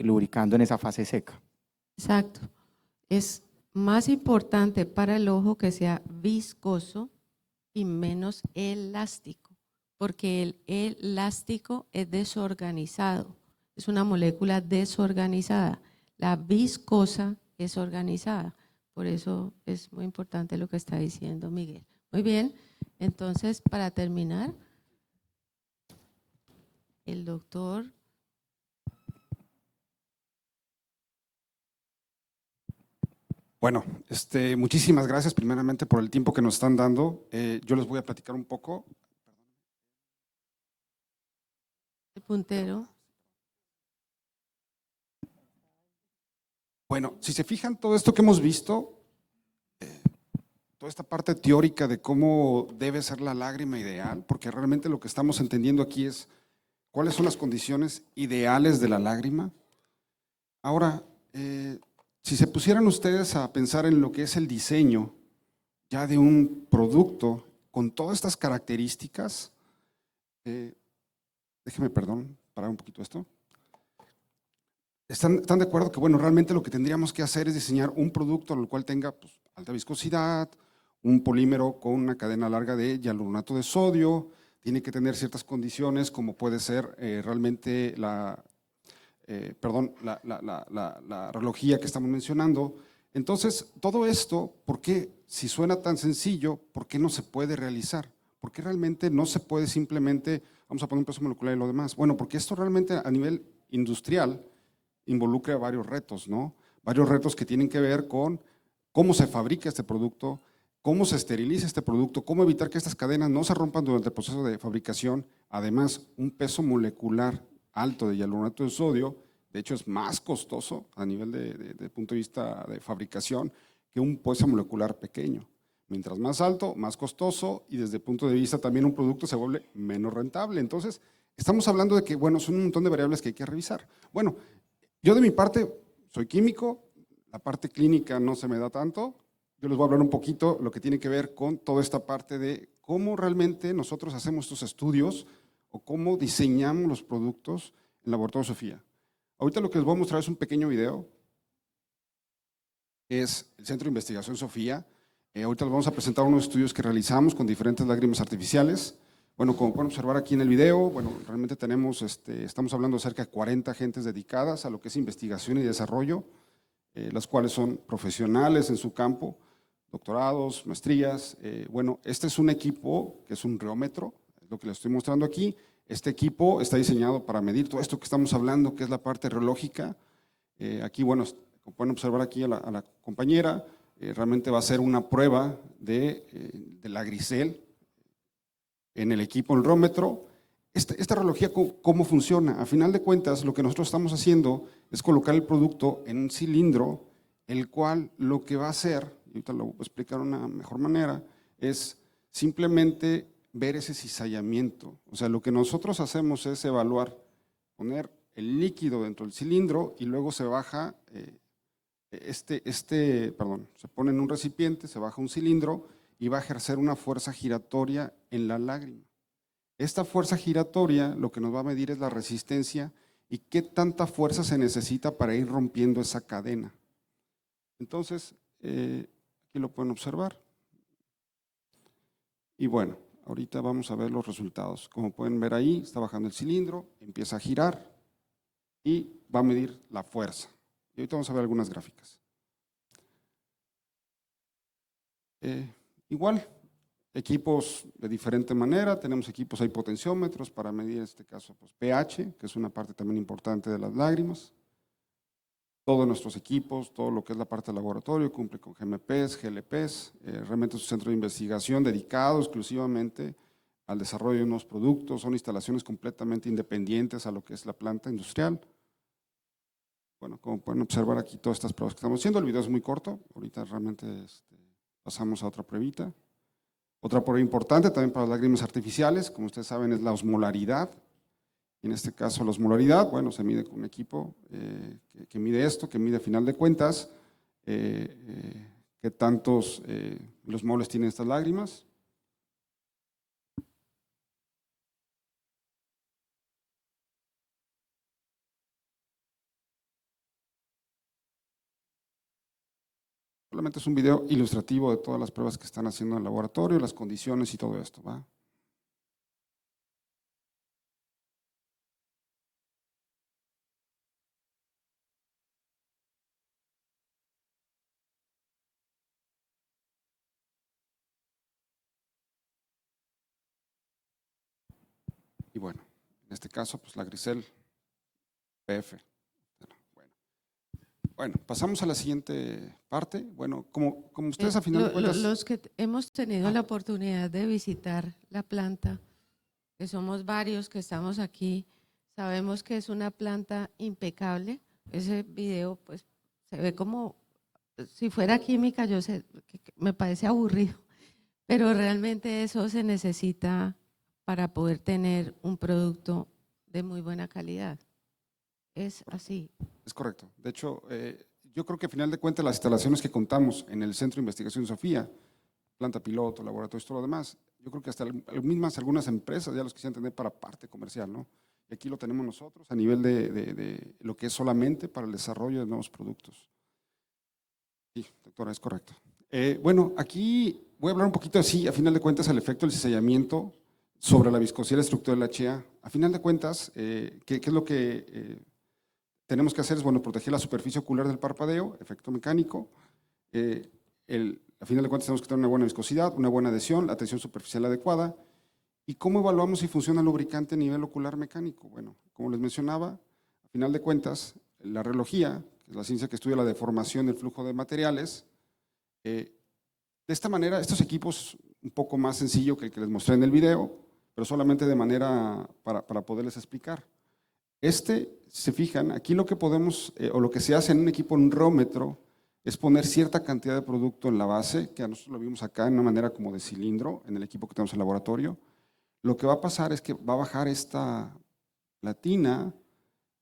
lubricando en esa fase seca. Exacto. Es más importante para el ojo que sea viscoso y menos elástico, porque el elástico es desorganizado, es una molécula desorganizada. La viscosa es organizada. Por eso es muy importante lo que está diciendo Miguel. Muy bien, entonces para terminar, el doctor. Bueno, muchísimas gracias primeramente por el tiempo que nos están dando. Yo les voy a platicar un poco. El puntero. Bueno, si se fijan, todo esto que hemos visto, toda esta parte teórica de cómo debe ser la lágrima ideal, porque realmente lo que estamos entendiendo aquí es cuáles son las condiciones ideales de la lágrima. Ahora, si se pusieran ustedes a pensar en lo que es el diseño ya de un producto con todas estas características, déjeme, perdón, parar un poquito esto. ¿Están de acuerdo que, bueno, realmente lo que tendríamos que hacer es diseñar un producto el cual tenga pues, alta viscosidad, un polímero con una cadena larga de hialuronato de sodio, tiene que tener ciertas condiciones como puede ser realmente la relojía que estamos mencionando? Entonces, todo esto, ¿por qué, si suena tan sencillo, por qué no se puede realizar? ¿Por qué realmente no se puede simplemente, vamos a poner un peso molecular y lo demás? Bueno, porque esto realmente a nivel industrial involucra varios retos, ¿no? Varios retos que tienen que ver con cómo se fabrica este producto, cómo se esteriliza este producto, cómo evitar que estas cadenas no se rompan durante el proceso de fabricación. Además, un peso molecular alto de hialuronato de sodio, de hecho es más costoso a nivel de punto de vista de fabricación que un peso molecular pequeño. Mientras más alto, más costoso, y desde el punto de vista también un producto se vuelve menos rentable. Entonces, estamos hablando de que, bueno, son un montón de variables que hay que revisar. Bueno, yo de mi parte soy químico, la parte clínica no se me da tanto. Yo les voy a hablar un poquito lo que tiene que ver con toda esta parte de cómo realmente nosotros hacemos estos estudios o cómo diseñamos los productos en Laboratorio Sofía. Ahorita lo que les voy a mostrar es un pequeño video. Es el Centro de Investigación Sofía. Ahorita les vamos a presentar unos estudios que realizamos con diferentes lágrimas artificiales. Bueno, como pueden observar aquí en el video, bueno, realmente tenemos, estamos hablando de cerca de 40 gentes dedicadas a lo que es investigación y desarrollo, las cuales son profesionales en su campo, doctorados, maestrías. Bueno, este es un equipo que es un reómetro, es lo que les estoy mostrando aquí. Este equipo está diseñado para medir todo esto que estamos hablando, que es la parte reológica. Aquí, bueno, como pueden observar aquí a la compañera, realmente va a ser una prueba de la grisel en el equipo, el reómetro. Esta reología, ¿cómo funciona? A final de cuentas, lo que nosotros estamos haciendo es colocar el producto en un cilindro, el cual lo que va a hacer, y ahorita lo voy a explicar de una mejor manera, es simplemente ver ese cizallamiento. O sea, lo que nosotros hacemos es evaluar, poner el líquido dentro del cilindro y luego se baja, se pone en un recipiente, se baja un cilindro y va a ejercer una fuerza giratoria en la lágrima. Esta fuerza giratoria lo que nos va a medir es la resistencia y qué tanta fuerza se necesita para ir rompiendo esa cadena. Entonces, aquí lo pueden observar. Y bueno, ahorita vamos a ver los resultados. Como pueden ver ahí, está bajando el cilindro, empieza a girar y va a medir la fuerza. Y ahorita vamos a ver algunas gráficas. Igual, Equipos de diferente manera, tenemos equipos, hay potenciómetros para medir en este caso pues, pH, que es una parte también importante de las lágrimas. Todos nuestros equipos, todo lo que es la parte del laboratorio, cumple con GMPs, GLPs, realmente es un centro de investigación dedicado exclusivamente al desarrollo de unos productos, son instalaciones completamente independientes a lo que es la planta industrial. Bueno, como pueden observar aquí todas estas pruebas que estamos haciendo, el video es muy corto, ahorita realmente pasamos a otra pruebita. Otra prueba importante también para las lágrimas artificiales, como ustedes saben, es la osmolaridad. En este caso, la osmolaridad, bueno, se mide con un equipo que mide esto, que mide a final de cuentas qué tantos los moles tienen estas lágrimas. Solamente es un video ilustrativo de todas las pruebas que están haciendo en el laboratorio, las condiciones y todo esto, ¿va? Y bueno, en este caso, pues la Grisel PF. Bueno, pasamos a la siguiente parte. Bueno, como ustedes a final de cuentas… Los que hemos tenido la oportunidad de visitar la planta, que somos varios que estamos aquí, sabemos que es una planta impecable. Ese video pues se ve como si fuera química, yo sé que me parece aburrido, pero realmente eso se necesita para poder tener un producto de muy buena calidad. Es así. Es correcto. De hecho, yo creo que a final de cuentas las instalaciones que contamos en el Centro de Investigación Sofía, planta piloto, laboratorio y todo lo demás, yo creo que hasta algunas empresas ya los quisieran tener para parte comercial, ¿no? Y aquí lo tenemos nosotros a nivel de lo que es solamente para el desarrollo de nuevos productos. Sí, doctora, es correcto. Bueno, aquí voy a hablar un poquito así, a final de cuentas, el efecto del cizallamiento sobre la viscosidad y la estructura de la HA. A final de cuentas, ¿qué es lo que tenemos que hacer? Es, bueno, proteger la superficie ocular del parpadeo, efecto mecánico. A final de cuentas tenemos que tener una buena viscosidad, una buena adhesión, la tensión superficial adecuada. ¿Y cómo evaluamos si funciona el lubricante a nivel ocular mecánico? Bueno, como les mencionaba, a final de cuentas, la rheología, que es la ciencia que estudia la deformación del flujo de materiales, de esta manera, estos equipos, un poco más sencillo que el que les mostré en el video, pero solamente de manera para poderles explicar. Se fijan, aquí lo que podemos, o lo que se hace en un equipo, en un rheómetro, es poner cierta cantidad de producto en la base, que a nosotros lo vimos acá en una manera como de cilindro, en el equipo que tenemos en el laboratorio. Lo que va a pasar es que va a bajar esta platina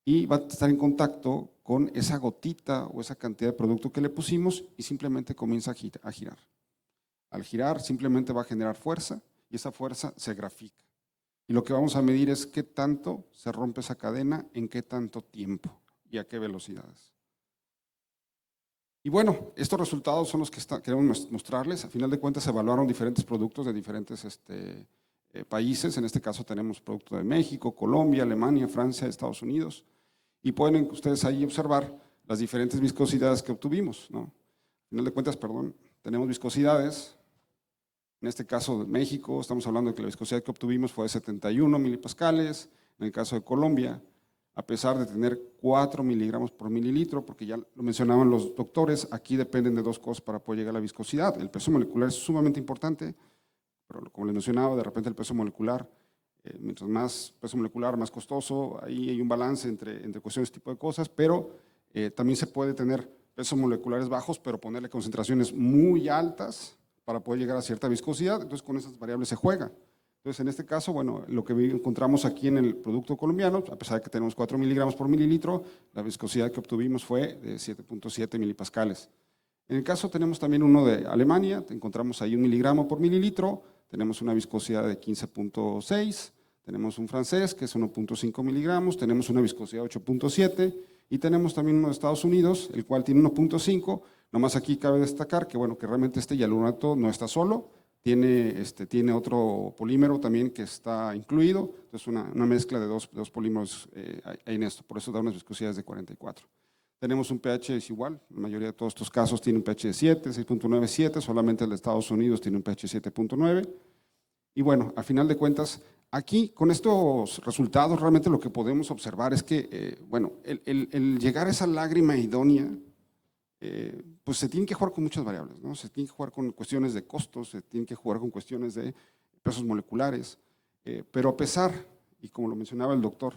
y va a estar en contacto con esa gotita o esa cantidad de producto que le pusimos y simplemente comienza a girar. Al girar simplemente va a generar fuerza y esa fuerza se grafica. Y lo que vamos a medir es qué tanto se rompe esa cadena, en qué tanto tiempo y a qué velocidades. Y bueno, estos resultados son los que queremos mostrarles. A final de cuentas se evaluaron diferentes productos de diferentes países. En este caso tenemos productos de México, Colombia, Alemania, Francia, Estados Unidos. Y pueden ustedes ahí observar las diferentes viscosidades que obtuvimos, ¿no? A final de cuentas, tenemos viscosidades. En este caso de México, estamos hablando de que la viscosidad que obtuvimos fue de 71 milipascales. En el caso de Colombia, a pesar de tener 4 miligramos por mililitro, porque ya lo mencionaban los doctores, aquí dependen de dos cosas para poder llegar a la viscosidad. El peso molecular es sumamente importante, pero como les mencionaba, de repente el peso molecular, mientras más peso molecular, más costoso, ahí hay un balance entre cuestiones de tipo de cosas, pero también se puede tener pesos moleculares bajos, pero ponerle concentraciones muy altas para poder llegar a cierta viscosidad, entonces con esas variables se juega. Entonces, en este caso, bueno, lo que encontramos aquí en el producto colombiano, a pesar de que tenemos 4 miligramos por mililitro, la viscosidad que obtuvimos fue de 7.7 milipascales. En el caso tenemos también uno de Alemania, encontramos ahí 1 miligramo por mililitro, tenemos una viscosidad de 15.6, tenemos un francés que es 1.5 miligramos, tenemos una viscosidad de 8.7 y tenemos también uno de Estados Unidos, el cual tiene 1.5. Nomás aquí cabe destacar que, bueno, que realmente hialuronato no está solo, tiene otro polímero también que está incluido, entonces una mezcla de dos polímeros ahí en esto, por eso da unas viscosidades de 44. tenemos un pH desigual, la mayoría de todos estos casos tienen un pH de 7, 6.9, 7, solamente el de Estados Unidos tiene un pH 7.9. Y bueno, a final de cuentas, aquí con estos resultados realmente lo que podemos observar es que, bueno, el llegar a esa lágrima idónea, pues se tiene que jugar con muchas variables, ¿no? Se tiene que jugar con cuestiones de costos, se tiene que jugar con cuestiones de pesos moleculares, pero a pesar, y como lo mencionaba el doctor,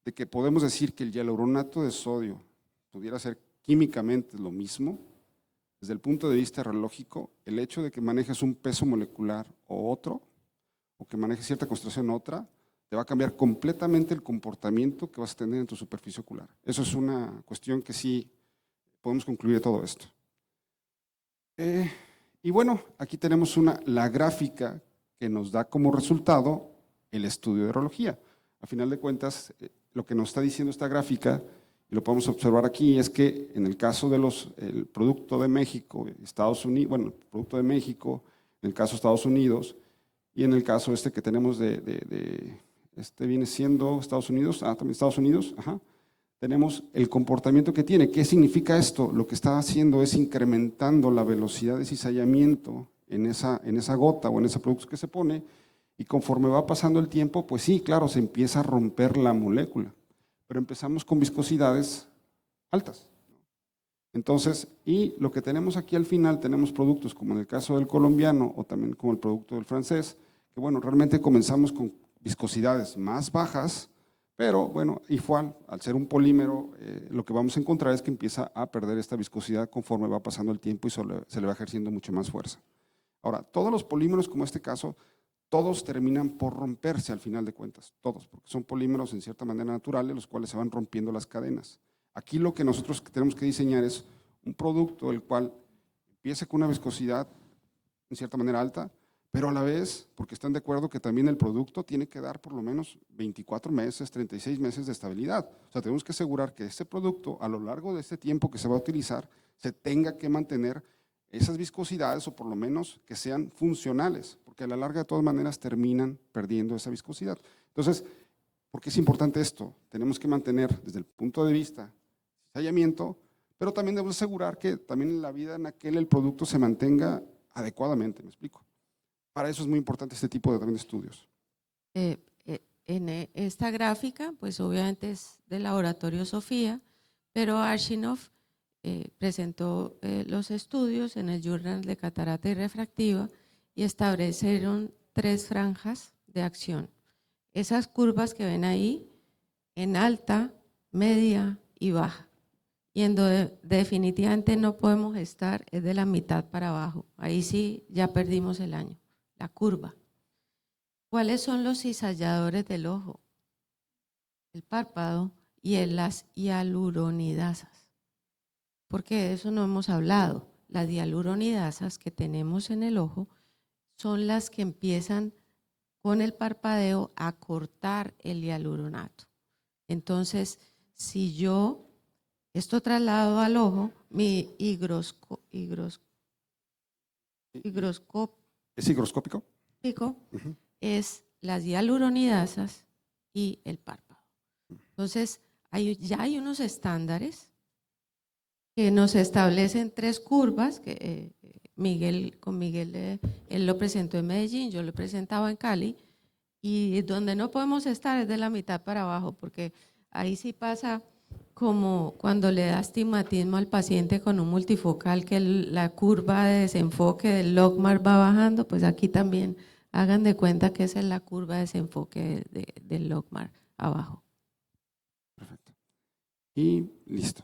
de que podemos decir que el hialuronato de sodio pudiera ser químicamente lo mismo, desde el punto de vista relógico, el hecho de que manejes un peso molecular o otro, o que manejes cierta concentración otra, te va a cambiar completamente el comportamiento que vas a tener en tu superficie ocular. Eso es una cuestión que sí podemos concluir de todo esto. Y bueno, aquí tenemos la gráfica que nos da como resultado el estudio de urología. A final de cuentas, lo que nos está diciendo esta gráfica, y lo podemos observar aquí, es que en el caso de el producto de México, Estados Unidos, bueno, el producto de México, en el caso de Estados Unidos, y en el caso que tenemos este viene siendo Estados Unidos, también Estados Unidos, tenemos el comportamiento que tiene. ¿Qué significa esto? Lo que está haciendo es incrementando la velocidad de cizallamiento en esa gota o en ese producto que se pone, y conforme va pasando el tiempo, pues sí, claro, se empieza a romper la molécula, pero empezamos con viscosidades altas. Entonces, y lo que tenemos aquí al final, tenemos productos como en el caso del colombiano o también como el producto del francés, que bueno, realmente comenzamos con viscosidades más bajas, pero bueno, igual, al ser un polímero, lo que vamos a encontrar es que empieza a perder esta viscosidad conforme va pasando el tiempo y se le va ejerciendo mucho más fuerza. Ahora, todos los polímeros como este caso, todos terminan por romperse al final de cuentas, todos, porque son polímeros en cierta manera naturales, los cuales se van rompiendo las cadenas. Aquí lo que nosotros tenemos que diseñar es un producto el cual empiece con una viscosidad en cierta manera alta, pero a la vez, porque están de acuerdo que también el producto tiene que dar por lo menos 24 meses, 36 meses de estabilidad. O sea, tenemos que asegurar que este producto, a lo largo de este tiempo que se va a utilizar, se tenga que mantener esas viscosidades o por lo menos que sean funcionales, porque a la larga de todas maneras terminan perdiendo esa viscosidad. Entonces, ¿por qué es importante esto? Tenemos que mantener desde el punto de vista cizallamiento, pero también debemos asegurar que también en la vida en aquel el producto se mantenga adecuadamente, ¿me explico? Para eso es muy importante este tipo de, también de estudios. En esta gráfica, pues obviamente es del laboratorio Sofía, pero Arshinov presentó los estudios en el Journal de Catarata y Refractiva y establecieron 3 franjas de acción. Esas curvas que ven ahí, en alta, media y baja. Y en donde definitivamente no podemos estar es de la mitad para abajo. Ahí sí ya perdimos el año, la curva. ¿Cuáles son los cizalladores del ojo? El párpado y las hialuronidasas. Porque de eso no hemos hablado. Las hialuronidasas que tenemos en el ojo son las que empiezan con el parpadeo a cortar el hialuronato. Entonces, si yo esto traslado al ojo, mi higroscópico ¿Es higroscópico? es las hialuronidasas y el párpado. Entonces, ya hay unos estándares que nos establecen 3 curvas, que Miguel él lo presentó en Medellín, yo lo presentaba en Cali, y donde no podemos estar es de la mitad para abajo, porque ahí sí pasa como cuando le da astigmatismo al paciente con un multifocal, que la curva de desenfoque del logmar va bajando, pues aquí también hagan de cuenta que esa es la curva de desenfoque del logmar abajo. Perfecto. Y listo.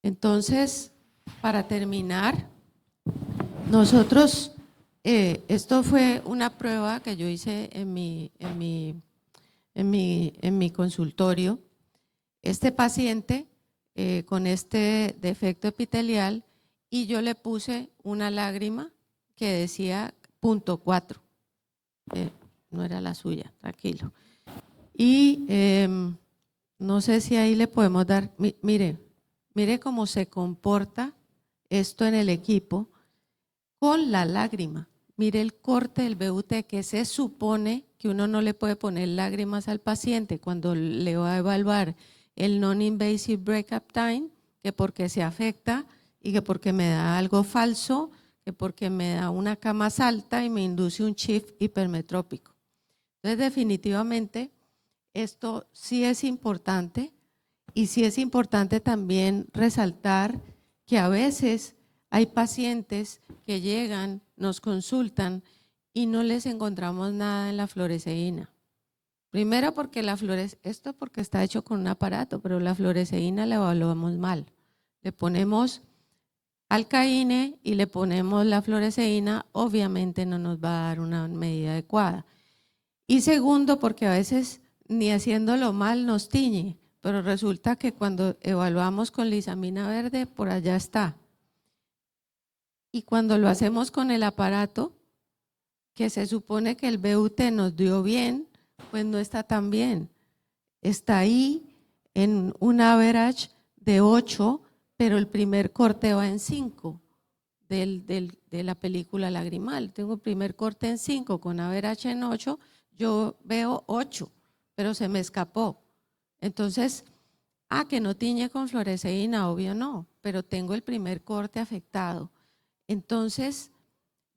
Entonces, Para terminar, nosotros, esto fue una prueba que yo hice en mi consultorio. Este paciente con este defecto epitelial, y yo le puse una lágrima que decía 0.4, no era la suya, tranquilo. Y no sé si ahí le podemos dar, mire cómo se comporta esto en el equipo con la lágrima. Mire el corte del BUT, que se supone que uno no le puede poner lágrimas al paciente cuando le va a evaluar el non-invasive breakup time, que porque se afecta y que porque me da algo falso, que porque me da una K más alta y me induce un shift hipermetrópico. Entonces, definitivamente, esto sí es importante, y sí es importante también resaltar que a veces hay pacientes que llegan, nos consultan y no les encontramos nada en la fluoresceína. Primero porque esto porque está hecho con un aparato, pero la fluoresceína la evaluamos mal. Le ponemos alcaíne y le ponemos la fluoresceína, obviamente no nos va a dar una medida adecuada. Y segundo, porque a veces ni haciéndolo mal nos tiñe, pero resulta que cuando evaluamos con lisamina verde, por allá está. Y cuando lo hacemos con el aparato, que se supone que el BUT nos dio bien, pues no está tan bien. Está ahí en un average de 8, pero el primer corte va en 5 de la película lagrimal. Tengo el primer corte en 5 con average en 8, yo veo 8, pero se me escapó. Entonces, que no tiñe con fluoresceína, obvio no, pero tengo el primer corte afectado. Entonces,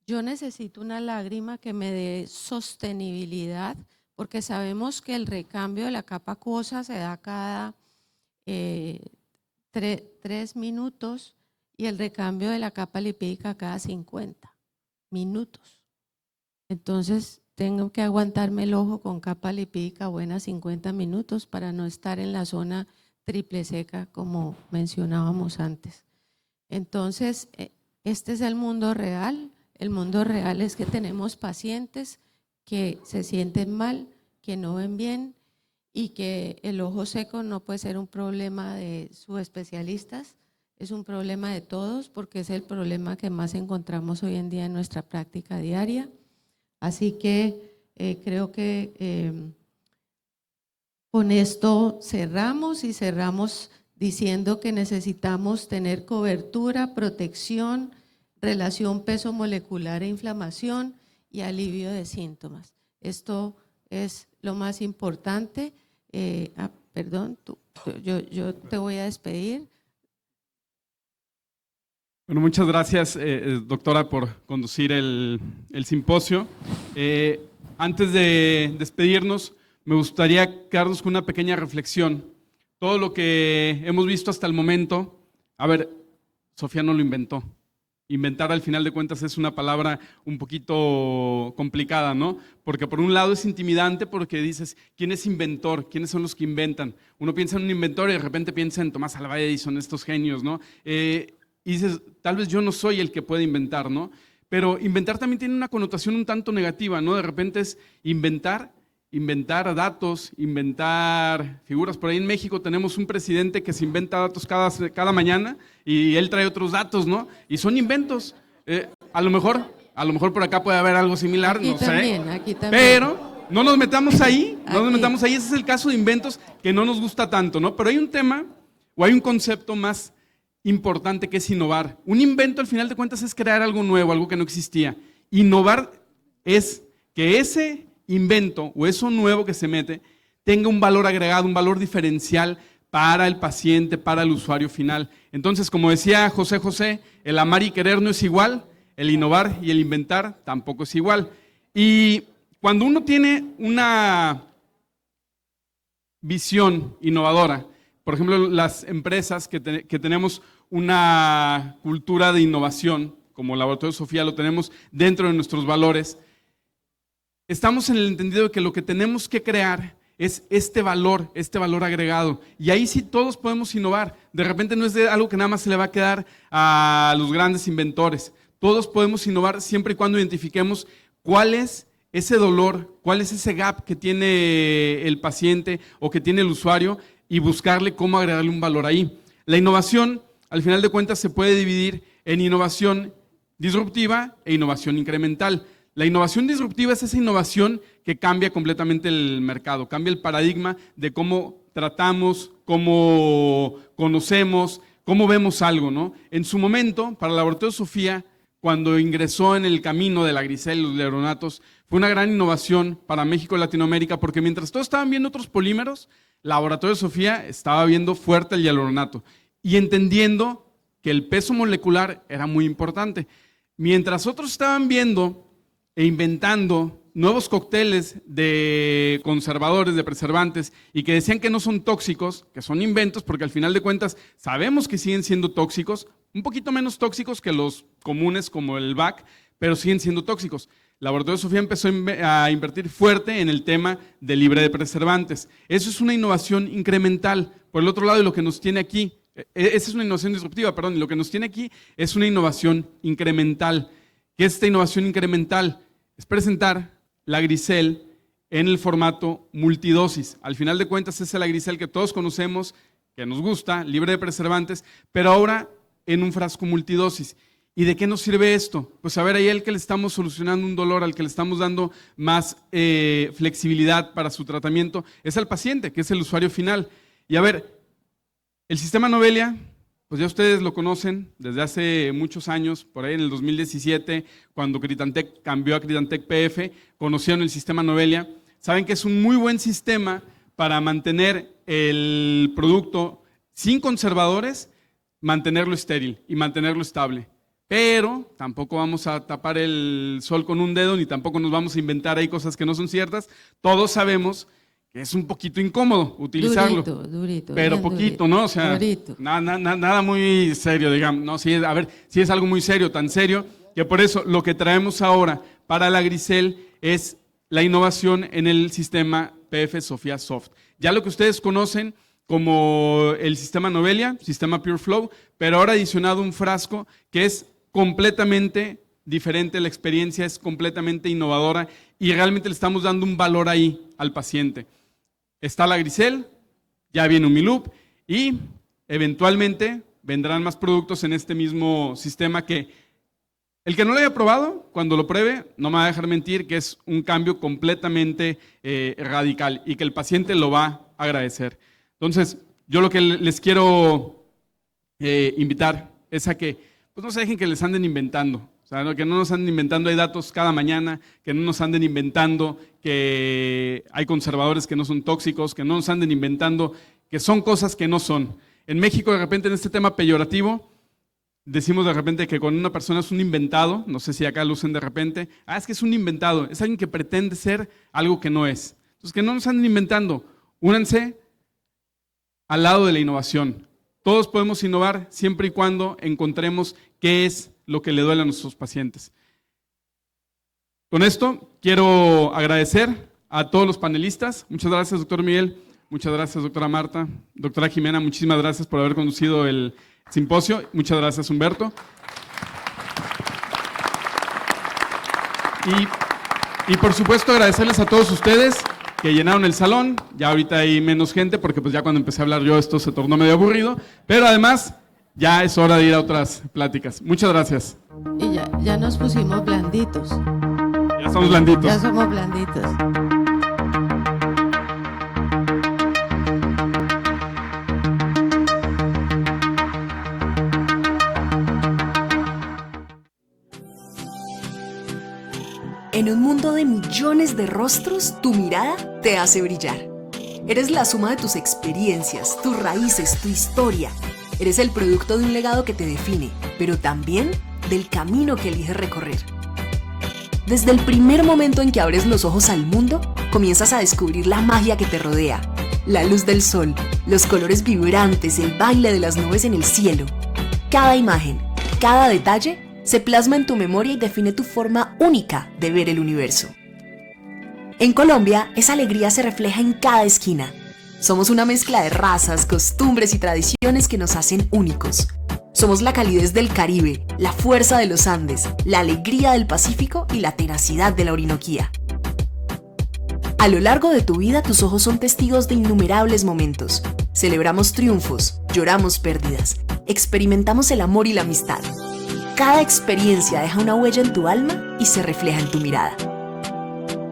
yo necesito una lágrima que me dé sostenibilidad, porque sabemos que el recambio de la capa acuosa se da cada 3 minutos y el recambio de la capa lipídica cada 50 minutos. Entonces, tengo que aguantarme el ojo con capa lipídica buena 50 minutos para no estar en la zona triple seca como mencionábamos antes. Entonces, este es el mundo real. El mundo real es que tenemos pacientes que se sienten mal, que no ven bien y que el ojo seco no puede ser un problema de subespecialistas, es un problema de todos porque es el problema que más encontramos hoy en día en nuestra práctica diaria. Así que creo que con esto cerramos y cerramos diciendo que necesitamos tener cobertura, protección, relación peso molecular e inflamación y alivio de síntomas. Esto es lo más importante. Perdón, yo te voy a despedir. Bueno, muchas gracias, doctora, por conducir el simposio. Antes de despedirnos, me gustaría quedarnos con una pequeña reflexión. Todo lo que hemos visto hasta el momento, a ver, Sofía no lo inventó. Inventar, al final de cuentas, es una palabra un poquito complicada, ¿no? Porque por un lado es intimidante porque dices, ¿quién es inventor? ¿Quiénes son los que inventan? Uno piensa en un inventor y de repente piensa en Tomás Alva Edison, estos genios, ¿no? Y dices, tal vez yo no soy el que puede inventar, ¿no? Pero inventar también tiene una connotación un tanto negativa, ¿no? De repente es inventar datos, inventar figuras. Por ahí en México tenemos un presidente que se inventa datos cada mañana y él trae otros datos, ¿no? Y son inventos. A lo mejor por acá puede haber algo similar, Aquí no también, sé. aquí también. Pero no nos metamos ahí, Aquí. Ese es el caso de inventos que no nos gusta tanto, ¿no? Pero hay un tema o hay un concepto más importante que es innovar. Un invento, al final de cuentas, es crear algo nuevo, algo que no existía. Innovar es que ese invento o eso nuevo que se mete tenga un valor agregado, un valor diferencial para el paciente, para el usuario final. Entonces, como decía José, el amar y querer no es igual, el innovar y el inventar tampoco es igual. Y cuando uno tiene una visión innovadora, por ejemplo, las empresas que tenemos una cultura de innovación, como Laboratorio Sofía lo tenemos dentro de nuestros valores, estamos en el entendido de que lo que tenemos que crear es este valor agregado. Y ahí sí todos podemos innovar. De repente no es de algo que nada más se le va a quedar a los grandes inventores. Todos podemos innovar siempre y cuando identifiquemos cuál es ese dolor, cuál es ese gap que tiene el paciente o que tiene el usuario y buscarle cómo agregarle un valor ahí. La innovación, al final de cuentas, se puede dividir en innovación disruptiva e innovación incremental. La innovación disruptiva es esa innovación que cambia completamente el mercado, cambia el paradigma de cómo tratamos, cómo conocemos, cómo vemos algo, ¿no? En su momento, para el Laboratorio Sofía, cuando ingresó en el camino de la grisel y los leronatos, fue una gran innovación para México y Latinoamérica, porque mientras todos estaban viendo otros polímeros, Laboratorio Sofía estaba viendo fuerte el hialuronato y entendiendo que el peso molecular era muy importante. Mientras otros estaban viendo e inventando nuevos cócteles de conservadores, de preservantes, y que decían que no son tóxicos, que son inventos, porque al final de cuentas sabemos que siguen siendo tóxicos, un poquito menos tóxicos que los comunes como el VAC, pero siguen siendo tóxicos. Laboratorio Sofía empezó a invertir fuerte en el tema de libre de preservantes. Eso es una innovación incremental. Por el otro lado, y lo que nos tiene aquí, esa es una innovación disruptiva, perdón, y lo que nos tiene aquí es una innovación incremental. ¿Qué es esta innovación incremental? Es presentar la Grisel en el formato multidosis. Al final de cuentas es la Grisel que todos conocemos, que nos gusta, libre de preservantes, pero ahora en un frasco multidosis. ¿Y de qué nos sirve esto? Pues a ver, ahí al que le estamos solucionando un dolor, al que le estamos dando más flexibilidad para su tratamiento, es al paciente, que es el usuario final. Y a ver, el sistema Novelia, pues ya ustedes lo conocen desde hace muchos años, por ahí en el 2017, cuando Critantec cambió a Critantec PF, conocieron el sistema Novelia. Saben que es un muy buen sistema para mantener el producto sin conservadores, mantenerlo estéril y mantenerlo estable. Pero tampoco vamos a tapar el sol con un dedo, ni tampoco nos vamos a inventar ahí cosas que no son ciertas. Todos sabemos que es un poquito incómodo utilizarlo. Durito, pero bien poquito, durito, ¿no? O sea, durito. nada muy serio, digamos. No, sí, a ver, sí es algo muy serio, tan serio, que por eso lo que traemos ahora para la Grisel es la innovación en el sistema PF Sofía Soft. Ya lo que ustedes conocen como el sistema Novelia, sistema Pure Flow, pero ahora adicionado un frasco que es completamente diferente, la experiencia es completamente innovadora y realmente le estamos dando un valor ahí al paciente. Está la Grisel, ya viene Umiloop y eventualmente vendrán más productos en este mismo sistema que el que no lo haya probado, cuando lo pruebe, no me va a dejar mentir que es un cambio completamente radical y que el paciente lo va a agradecer. Entonces, yo lo que les quiero invitar es a que pues no se dejen que les anden inventando. O sea, que no nos anden inventando, hay datos cada mañana, que no nos anden inventando que hay conservadores que no son tóxicos, que no nos anden inventando que son cosas que no son. En México, de repente, en este tema peyorativo, decimos de repente que cuando una persona es un inventado, no sé si acá lo usan de repente, es que es un inventado, es alguien que pretende ser algo que no es. Entonces, que no nos anden inventando, únanse al lado de la innovación. Todos podemos innovar siempre y cuando encontremos qué es lo que le duele a nuestros pacientes. Con esto quiero agradecer a todos los panelistas. Muchas gracias, doctor Miguel. Muchas gracias, doctora Marta. Doctora Jimena, muchísimas gracias por haber conducido el simposio. Muchas gracias, Humberto. Y por supuesto agradecerles a todos ustedes que llenaron el salón. Ya ahorita hay menos gente porque pues ya cuando empecé a hablar yo esto se tornó medio aburrido. Pero además ya es hora de ir a otras pláticas. Muchas gracias. Y ya nos pusimos blanditos. Ya estamos blanditos. Ya somos blanditos. En un mundo de millones de rostros, tu mirada te hace brillar. Eres la suma de tus experiencias, tus raíces, tu historia. Eres el producto de un legado que te define, pero también del camino que eliges recorrer. Desde el primer momento en que abres los ojos al mundo, comienzas a descubrir la magia que te rodea. La luz del sol, los colores vibrantes, el baile de las nubes en el cielo. Cada imagen, cada detalle se plasma en tu memoria y define tu forma única de ver el universo. En Colombia, esa alegría se refleja en cada esquina. Somos una mezcla de razas, costumbres y tradiciones que nos hacen únicos. Somos la calidez del Caribe, la fuerza de los Andes, la alegría del Pacífico y la tenacidad de la Orinoquía. A lo largo de tu vida, tus ojos son testigos de innumerables momentos. Celebramos triunfos, lloramos pérdidas, experimentamos el amor y la amistad. Cada experiencia deja una huella en tu alma y se refleja en tu mirada.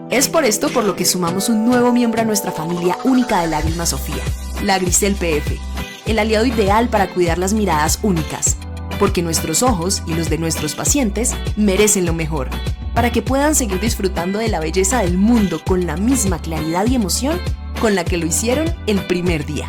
Es por esto por lo que sumamos un nuevo miembro a nuestra familia única de Lágrimas Sofía, la Grisel PF, el aliado ideal para cuidar las miradas únicas, porque nuestros ojos y los de nuestros pacientes merecen lo mejor, para que puedan seguir disfrutando de la belleza del mundo con la misma claridad y emoción con la que lo hicieron el primer día.